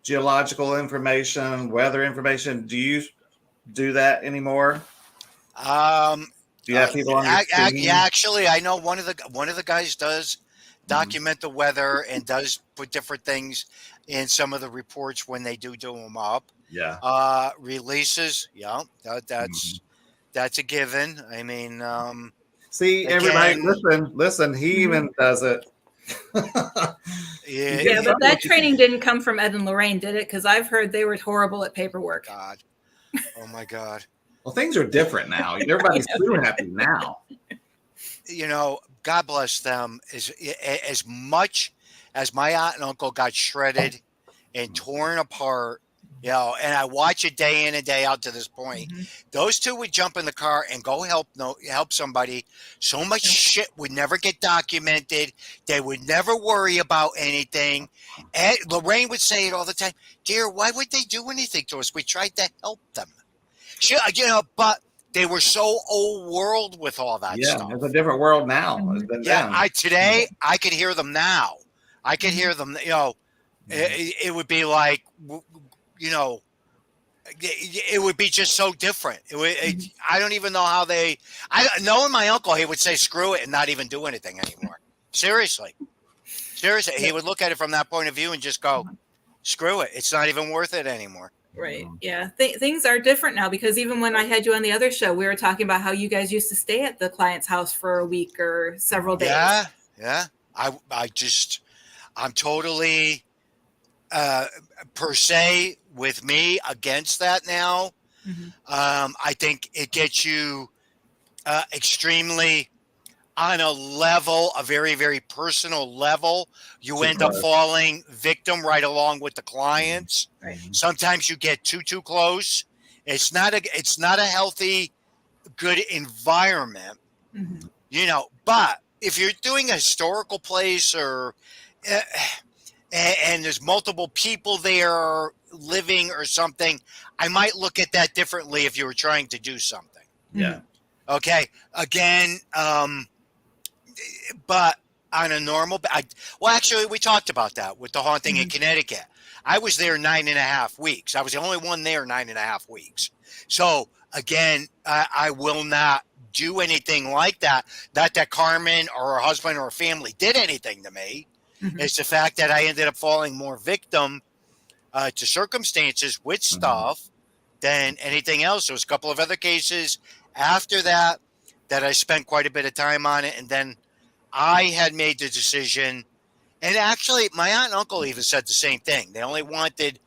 geological information, weather information? Do you do that anymore? Do you have people on your team? Yeah, actually, I know one of the guys does document the weather and does put different things in some of the reports when they do them up. Yeah. Releases. Yeah, that's a given. I mean, see, everybody, listen. He even does it. Yeah, but that training didn't come from Ed and Lorraine, did it? Because I've heard they were horrible at paperwork. God. Oh my God. Well, things are different now. Everybody's too happy now. God bless them. As much as my aunt and uncle got shredded and torn apart, and I watch it day in and day out to this point. Those two would jump in the car and go help somebody. So much shit would never get documented. They would never worry about anything. And Lorraine would say it all the time. Dear, why would they do anything to us? We tried to help them. But they were so old world with all that stuff. It's a different world now. Today I could hear them now. I could hear them. It would be like, it would be just so different. I don't even know how knowing my uncle, he would say screw it and not even do anything anymore. Seriously, he would look at it from that point of view and just go, screw it. It's not even worth it anymore. Right. Yeah. Things are different now because even when I had you on the other show, we were talking about how you guys used to stay at the client's house for a week or several days. Yeah. I'm totally, per se with me against that now. I think it gets you extremely on a very, very personal level. You end up falling victim right along with the clients. Right. Sometimes you get too close. It's not a healthy, good environment, but if you're doing a historical place or, and there's multiple people there living or something, I might look at that differently if you were trying to do something. Yeah. Okay. Again, but on a normal, actually, we talked about that with the haunting in Connecticut. I was there 9.5 weeks. I was the only one there 9.5 weeks. So again, I will not do anything like that. Not that Carmen or her husband or her family did anything to me. It's the fact that I ended up falling more victim to circumstances with stuff than anything else. There was a couple of other cases after that I spent quite a bit of time on it, and then I had made the decision, and actually my aunt and uncle even said the same thing. They only wanted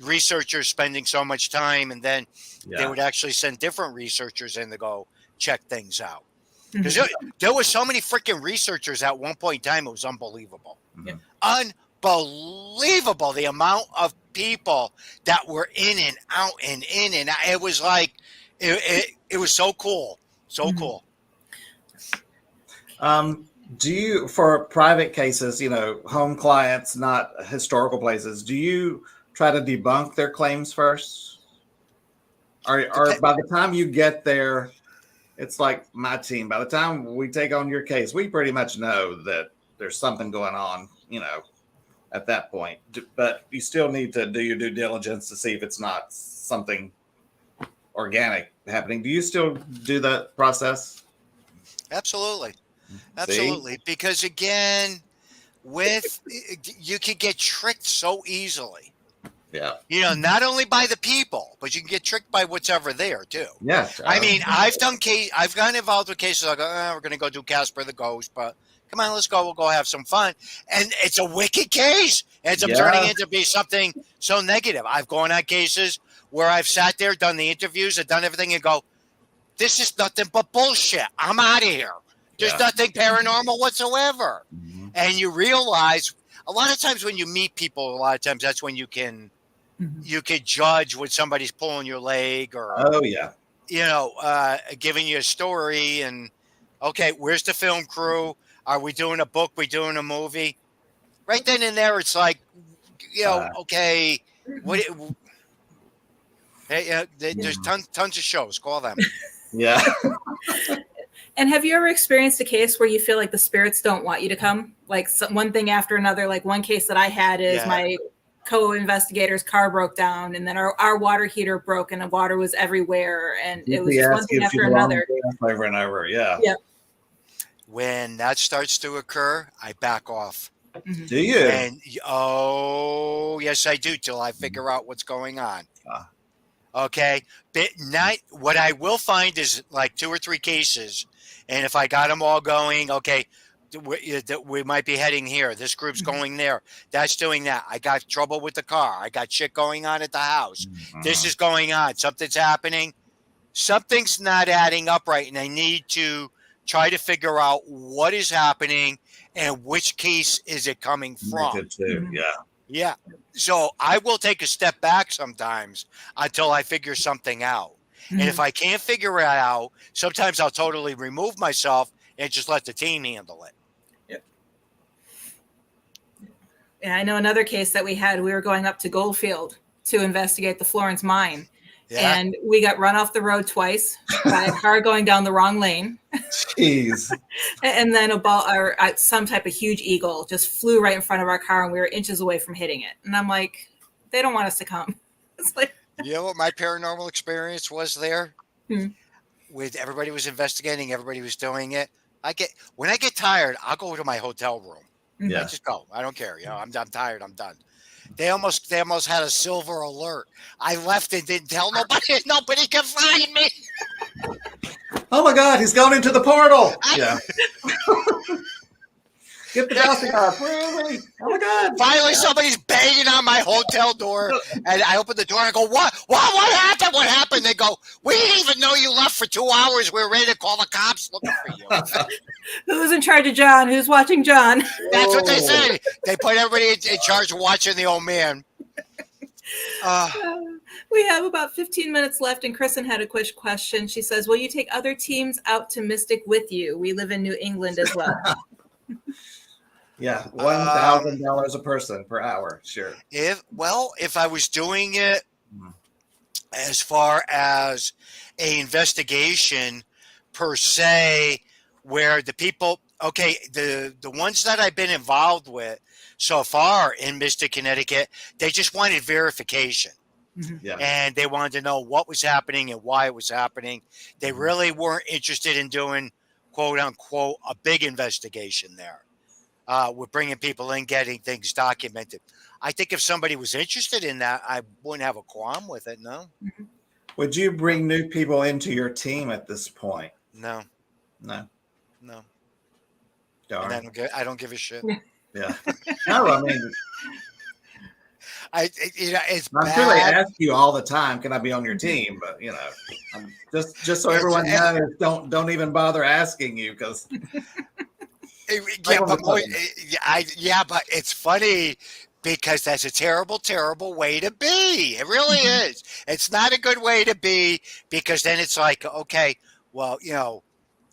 researchers spending so much time, and then they would actually send different researchers in to go check things out. Because there was so many freaking researchers at one point in time, it was unbelievable. Unbelievable the amount of people that were in and out and in and out. It was like, it was so cool. So cool. Do you, for private cases, home clients, not historical places, do you try to debunk their claims first? Or by the time you get there, it's like my team. By the time we take on your case, we pretty much know that there's something going on, at that point. But you still need to do your due diligence to see if it's not something organic happening. Do you still do that process? Absolutely. See? Because again, you could get tricked so easily. Yeah. You know, not only by the people, but you can get tricked by what's ever there too. Yeah. I mean, I've gotten involved with cases like, we're going to go do Casper the Ghost, but come on, let's go. We'll go have some fun. And it's a wicked case. It ends up turning into be something so negative. I've gone on cases where I've sat there, done the interviews, and done everything, and go, this is nothing but bullshit. I'm out of here. There's nothing paranormal whatsoever. Mm-hmm. And you realize a lot of times when you meet people, a lot of times that's when you can judge when somebody's pulling your leg or, giving you a story and, okay, where's the film crew? Are we doing a book? We doing a movie? Right then and there, it's like, okay, what? There's tons of shows. Call them. Yeah. And have you ever experienced a case where you feel like the spirits don't want you to come? Like one thing after another. Like one case that I had is my co-investigator's car broke down, and then our water heater broke, and the water was everywhere, and it was just one thing after another. Over and over. Yeah. Yeah. When that starts to occur, I back off. Mm-hmm. Do you? And yes, I do, till I figure out what's going on. Okay, but what I will find is like 2 or 3 cases, and if I got them all going, okay, we might be heading here. This group's going there. That's doing that. I got trouble with the car. I got shit going on at the house. This is going on. Something's happening. Something's not adding up right, and I need to try to figure out what is happening and which case is it coming from. Yeah. So I will take a step back sometimes until I figure something out. And if I can't figure it out, sometimes I'll totally remove myself and just let the team handle it. Yeah, I know another case that we had. We were going up to Goldfield to investigate the Florence mine. Yeah. And we got run off the road twice by a car going down the wrong lane. Jeez. And then some type of huge eagle just flew right in front of our car, and we were inches away from hitting it. And I'm like, they don't want us to come. It's like, you know what my paranormal experience was there? With everybody was investigating, everybody was doing it. When I get tired, I'll go to my hotel room. Yeah. I just go. I don't care. I'm tired. I'm done. They almost had a silver alert. I left and didn't tell nobody. Nobody can find me. Oh my God, he's gone into the portal. Yeah. Get the dusting off. Really? Oh my God. Finally, somebody's banging on my hotel door, and I open the door and I go, "What? What happened? What happened?" They go, "We didn't even know you left for 2 hours. We were ready to call the cops looking for you." Who's in charge of John? Who's watching John? That's what they say. They put everybody in charge of watching the old man. We have about 15 minutes left, and Kristen had a quick question. She says, will you take other teams out to Mystic with you? We live in New England as well. Yeah, $1,000 a person per hour. Sure. If I was doing it as far as an investigation per se, where the people, the ones that I've been involved with so far in Mystic, Connecticut, they just wanted verification. Yeah. And they wanted to know what was happening and why it was happening. They really weren't interested in doing, quote unquote, a big investigation there. With bringing people in, getting things documented. I think if somebody was interested in that, I wouldn't have a qualm with it. No. Would you bring new people into your team at this point? No. Darn. I don't give a shit. Yeah. No, I mean, it's I'm bad. sure they ask you all the time, "Can I be on your team?" But just so everyone knows, don't even bother asking you because. But it's funny because that's a terrible, terrible way to be. It really is. It's not a good way to be because then it's like, okay, well, you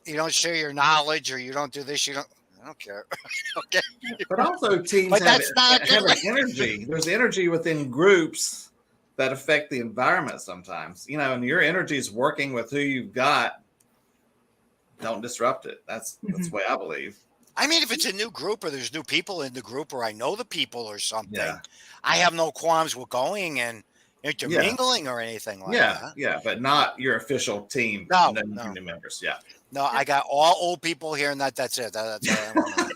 don't share your knowledge or you don't do this. I don't care. Okay. But also teams have an energy. There's energy within groups that affect the environment sometimes, and your energy is working with who you've got. Don't disrupt it. That's the way I believe. I mean, if it's a new group or there's new people in the group or I know the people or something, I have no qualms with going and intermingling or anything like that. Yeah, but not your official team. No. New members. Yeah. No, I got all old people here, and that's it. That's all I want.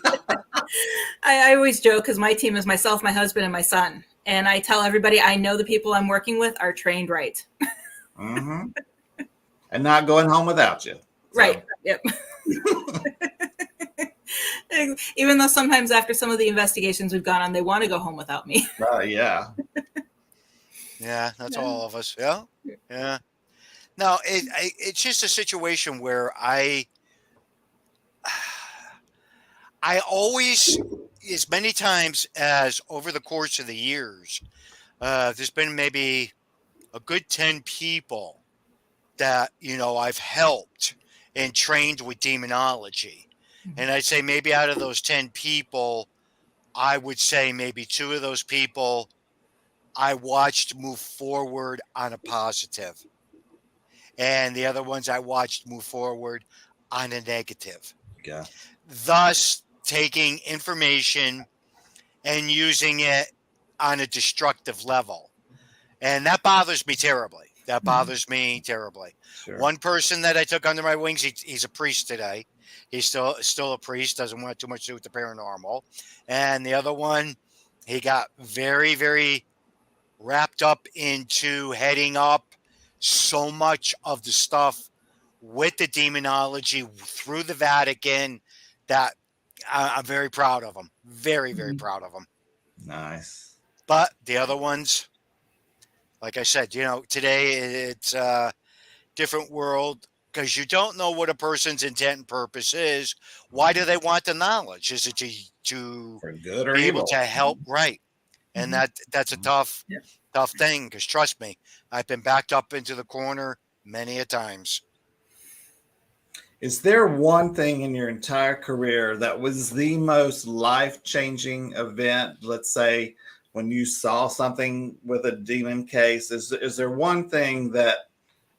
I always joke because my team is myself, my husband, and my son. And I tell everybody I know the people I'm working with are trained right. Mm-hmm. And not going home without you. So. Right. Yep. Even though sometimes after some of the investigations we've gone on, they want to go home without me. Yeah. Yeah, that's all of us. Yeah. Yeah. No, it's just a situation where I always, as many times as over the course of the years, there's been maybe a good 10 people that, I've helped and trained with demonology. And I'd say maybe out of those 10 people, I would say maybe 2 of those people I watched move forward on a positive. And the other ones I watched move forward on a negative. Yeah. Thus, taking information and using it on a destructive level. And that bothers me terribly. That bothers me terribly. Sure. One person that I took under my wings, he's a priest today. He's still a priest, doesn't want too much to do with the paranormal. And the other one, he got very, very wrapped up into heading up so much of the stuff with the demonology through the Vatican that I'm very proud of him. Very, very proud of him. Nice. But the other ones, like I said, today it's a different world because you don't know what a person's intent and purpose is. Why do they want the knowledge? Is it to For good or be evil? able to help? Right. And that's a tough thing because trust me, I've been backed up into the corner many a times. Is there one thing in your entire career that was the most life-changing event? Let's say when you saw something with a demon case, is there one thing that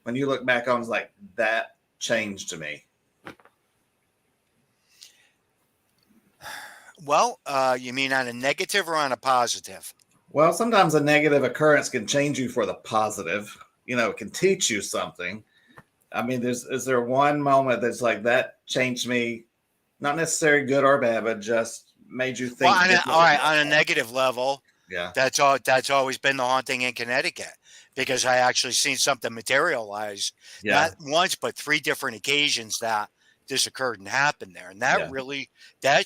when you look back on is like, that changed me? Well, you mean on a negative or on a positive? Well, sometimes a negative occurrence can change you for the positive. It can teach you something. I mean, is there one moment that's like, that changed me, not necessarily good or bad, but just made you think? Well, all right, on a negative level, yeah, that's always been the haunting in Connecticut because I actually seen something materialize, not once but 3 different occasions that this occurred and happened there, and that really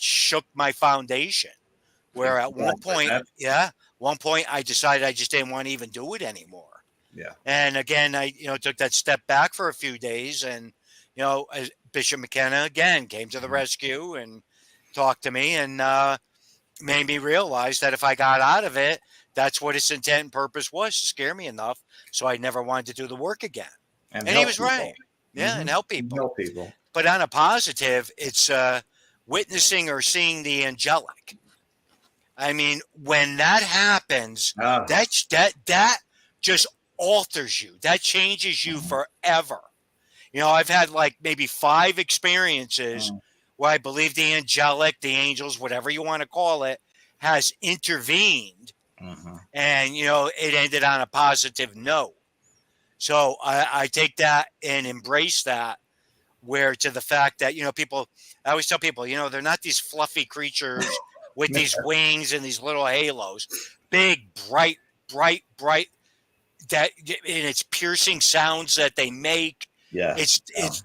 shook my foundation. Where at one point, I decided I just didn't want to even do it anymore. Yeah. And again, I took that step back for a few days, and Bishop McKenna again came to the rescue and talked to me and made me realize that if I got out of it, that's what its intent and purpose was, to scare me enough so I never wanted to do the work again. And he was people. right. Yeah, and help people. Help people. But on a positive, it's witnessing or seeing the angelic. I mean, when that happens, that just alters you. That changes you forever. I've had like maybe 5 experiences where I believe the angelic, the angels, whatever you want to call it, has intervened. And, it ended on a positive note. So I take that and embrace that, where to the fact that, I always tell people, they're not these fluffy creatures with these wings and these little halos, big, bright, that, and it's piercing sounds that they make. Yeah.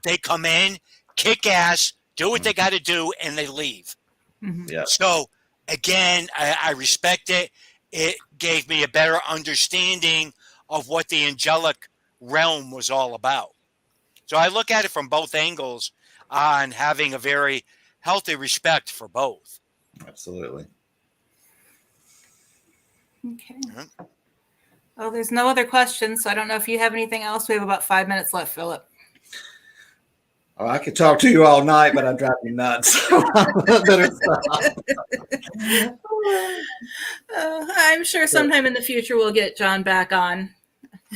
They come in, kick ass, do what they got to do, and they leave. Yeah. So again, I respect it. It gave me a better understanding of what the angelic realm was all about. So I look at it from both angles on having a very healthy respect for both. Absolutely. Okay. Well, there's no other questions, so I don't know if you have anything else. We have about 5 minutes left, Philip. Oh, I could talk to you all night, but I'd drive you nuts. So I better stop. I'm sure sometime in the future we'll get John back on.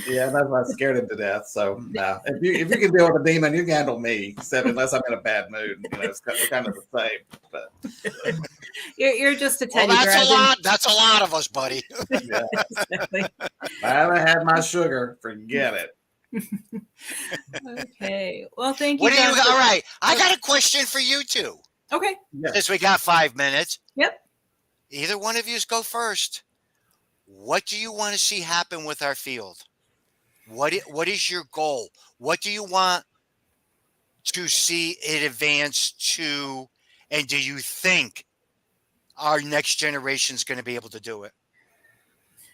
Yeah, that's why I scared him to death. So no, if you can deal with a demon, you can handle me. Except unless I'm in a bad mood, we're kind of the same. But you're just a teddy bear. That's a lot. That's a lot of us, buddy. Yeah. Exactly. I haven't had my sugar. Forget it. Okay. Well, thank you. All right. I got a question for you two. Okay. Yes. Since we got 5 minutes. Yep. Either one of you go first. what do you want to see happen with our field? What is your goal? What do you want to see it advance to? And do you think our next generation is going to be able to do it?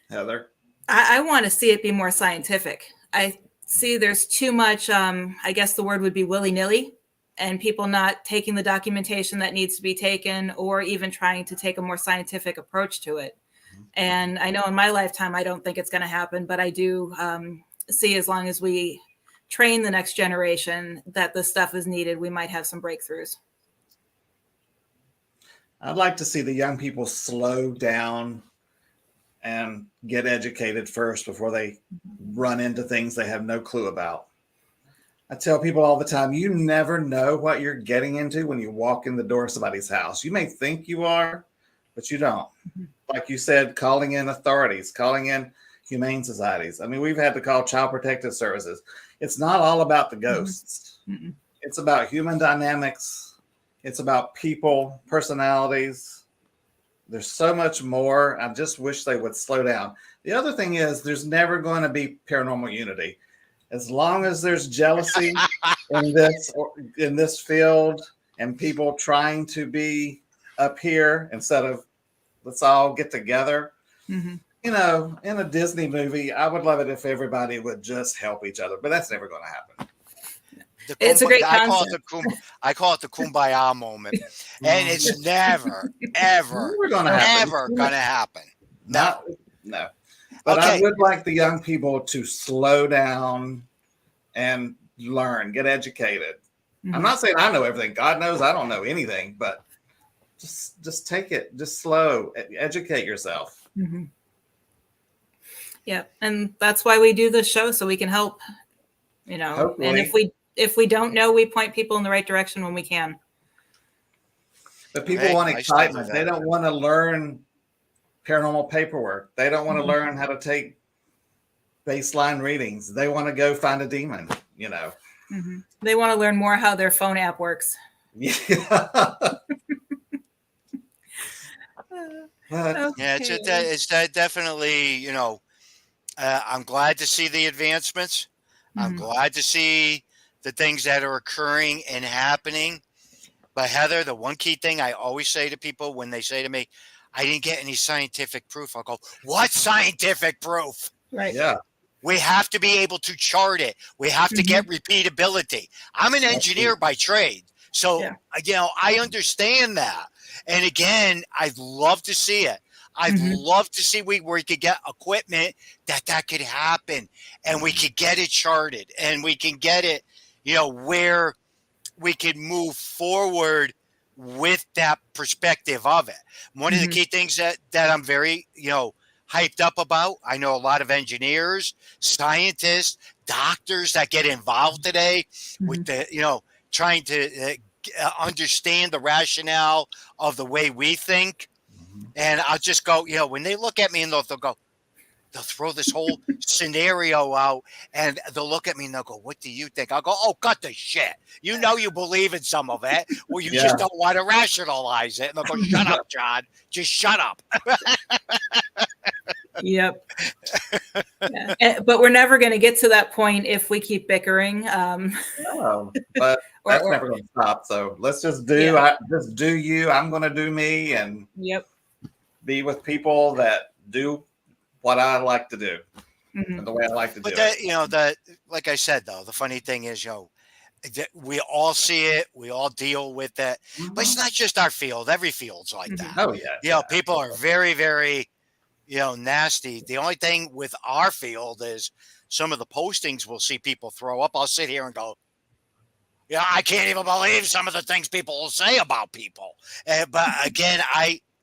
Heather? I want to see it be more scientific. I see there's too much, I guess the word would be willy-nilly, and people not taking the documentation that needs to be taken, or even trying to take a more scientific approach to it. And I know in my lifetime, I don't think it's going to happen, but I do see, as long as we train the next generation that this stuff is needed, we might have some breakthroughs. I'd like to see the young people slow down and get educated first before they run into things they have no clue about. I tell people all the time, you never know what you're getting into when you walk in the door of somebody's house. You may think you are, but you don't. Like you said, calling in authorities, calling in humane societies. I mean, we've had to call Child Protective Services. It's not all about the ghosts. It's about human dynamics. It's about people, personalities. There's so much more. I just wish they would slow down. The other thing is, there's never going to be paranormal unity. As long as there's jealousy in this field, and people trying to be up here instead of let's all get together. You know, in a Disney movie, I would love it if everybody would just help each other, but that's never going to happen. It's a great concept. I call it the kumbaya moment, and it's never, ever going to happen. No. But okay. I would like the young people to slow down and learn, get educated. I'm not saying I know everything. God knows I don't know anything, but just take it, just slow, educate yourself. Yeah, and that's why we do this show, so we can help. You know, hopefully. And if we don't know, we point people in the right direction when we can. But people want excitement. They don't want to learn paranormal paperwork. They don't want to learn how to take baseline readings. They want to go find a demon, you know. They want to learn more how their phone app works. Yeah. Yeah, it's definitely, you know, I'm glad to see the advancements. I'm glad to see the things that are occurring and happening. But Heather, the one key thing I always say to people when they say to me, I didn't get any scientific proof, I'll go, what scientific proof? Right. Yeah. We have to be able to chart it. We have to get repeatability. I'm an engineer by trade. So, you know, I understand that. And again, I'd love to see it. I'd love to see where we could get equipment that could happen, and we could get it charted, and we can get it, you know, where we could move forward with that perspective of it. One of the key things that I'm very, you know, hyped up about, I know a lot of engineers, scientists, doctors that get involved today with the, you know, trying to understand the rationale of the way we think. And I'll just go, you know, when they look at me and they'll go, they'll throw this whole scenario out, and they'll look at me and they'll go, what do you think? I'll go, oh, cut the shit. You know, you believe in some of it. Well, you just don't want to rationalize it. And they'll go, shut up, John. Just shut up. Yep. But we're never going to get to that point if we keep bickering. No, but that's never going to stop. So let's just do, just do you. I'm going to do me, and be with people that do what I like to do, and the way I like to do it. You know, like I said, though, the funny thing is, you know, we all see it, we all deal with it, but it's not just our field. Every field's like that. Oh yeah. You know, people are very, very, you know, nasty. The only thing with our field is some of the postings we'll see people throw up. I'll sit here and go, yeah, I can't even believe some of the things people will say about people. But again,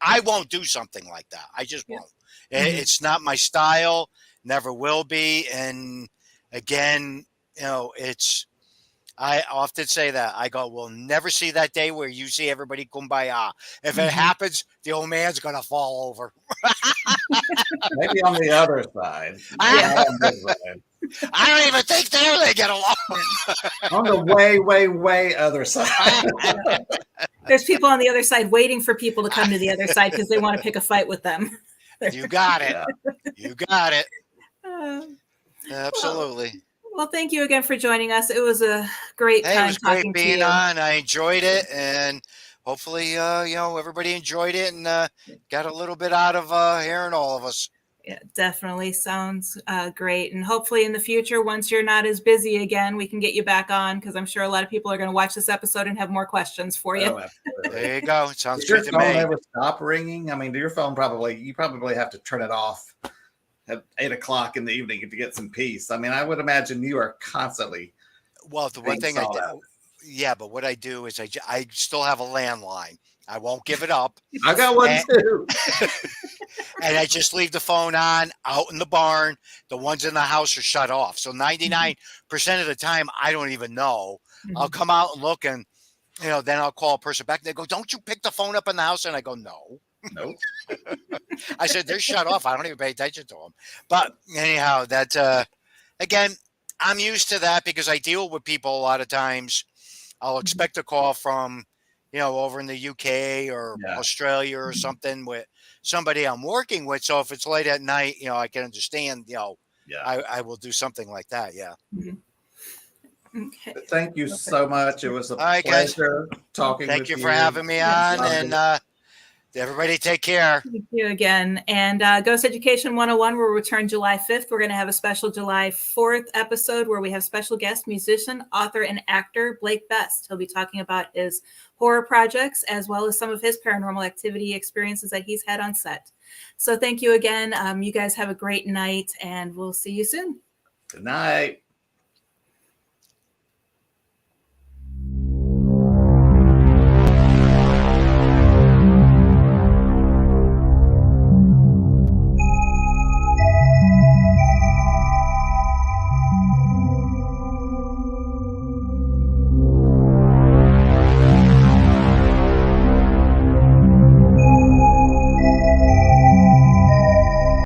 I won't do something like that. I just won't. It's not my style, never will be. And again, you know, I often say that. I go, we'll never see that day where you see everybody kumbaya. If it happens, the old man's going to fall over. Maybe on the other side. I don't even think they get along. On the way other side. There's people on the other side waiting for people to come to the other side because they want to pick a fight with them. You got it. Yeah. You got it. Uh, Absolutely. well, thank you again for joining us. It was a great Hey, it time was great talking to being you. on. I enjoyed it, and hopefully, everybody enjoyed it and got a little bit out of hearing all of us. Yeah, definitely sounds great. And hopefully in the future, once you're not as busy again, we can get you back on, because I'm sure a lot of people are going to watch this episode and have more questions for you. Oh, absolutely. There you go. Sounds Does your good to phone me. ever stop ringing? I mean, your phone you probably have to turn it off at 8 o'clock in the evening to get some peace. I mean, I would imagine you are constantly Well, the one being thing sought out. yeah, but what I do is I still have a landline. I won't give it up. I got one And, too. and I just leave the phone on out in the barn. The ones in the house are shut off. So 99% of the time, I don't even know. I'll come out and look, and then I'll call a person back. And they go, "Don't you pick the phone up in the house?" And I go, "No." Nope. I said, "They're shut off. I don't even pay attention to them." But anyhow, that again, I'm used to that because I deal with people a lot of times. I'll expect a call from, over in the UK or Yeah. Australia or something with somebody I'm working with. So if it's late at night, I can understand, Yeah. I will do something like that. Yeah. Okay. Thank you so much. It was a All right, guys. pleasure talking with you. Thank you for having me on, and everybody take care. Thank you again. And Ghost Education 101 will return July 5th. We're going to have a special July 4th episode where we have special guest musician, author, and actor Blake Best. He'll be talking about his horror projects as well as some of his paranormal activity experiences that he's had on set. So thank you again. You guys have a great night, and we'll see you soon. Good night.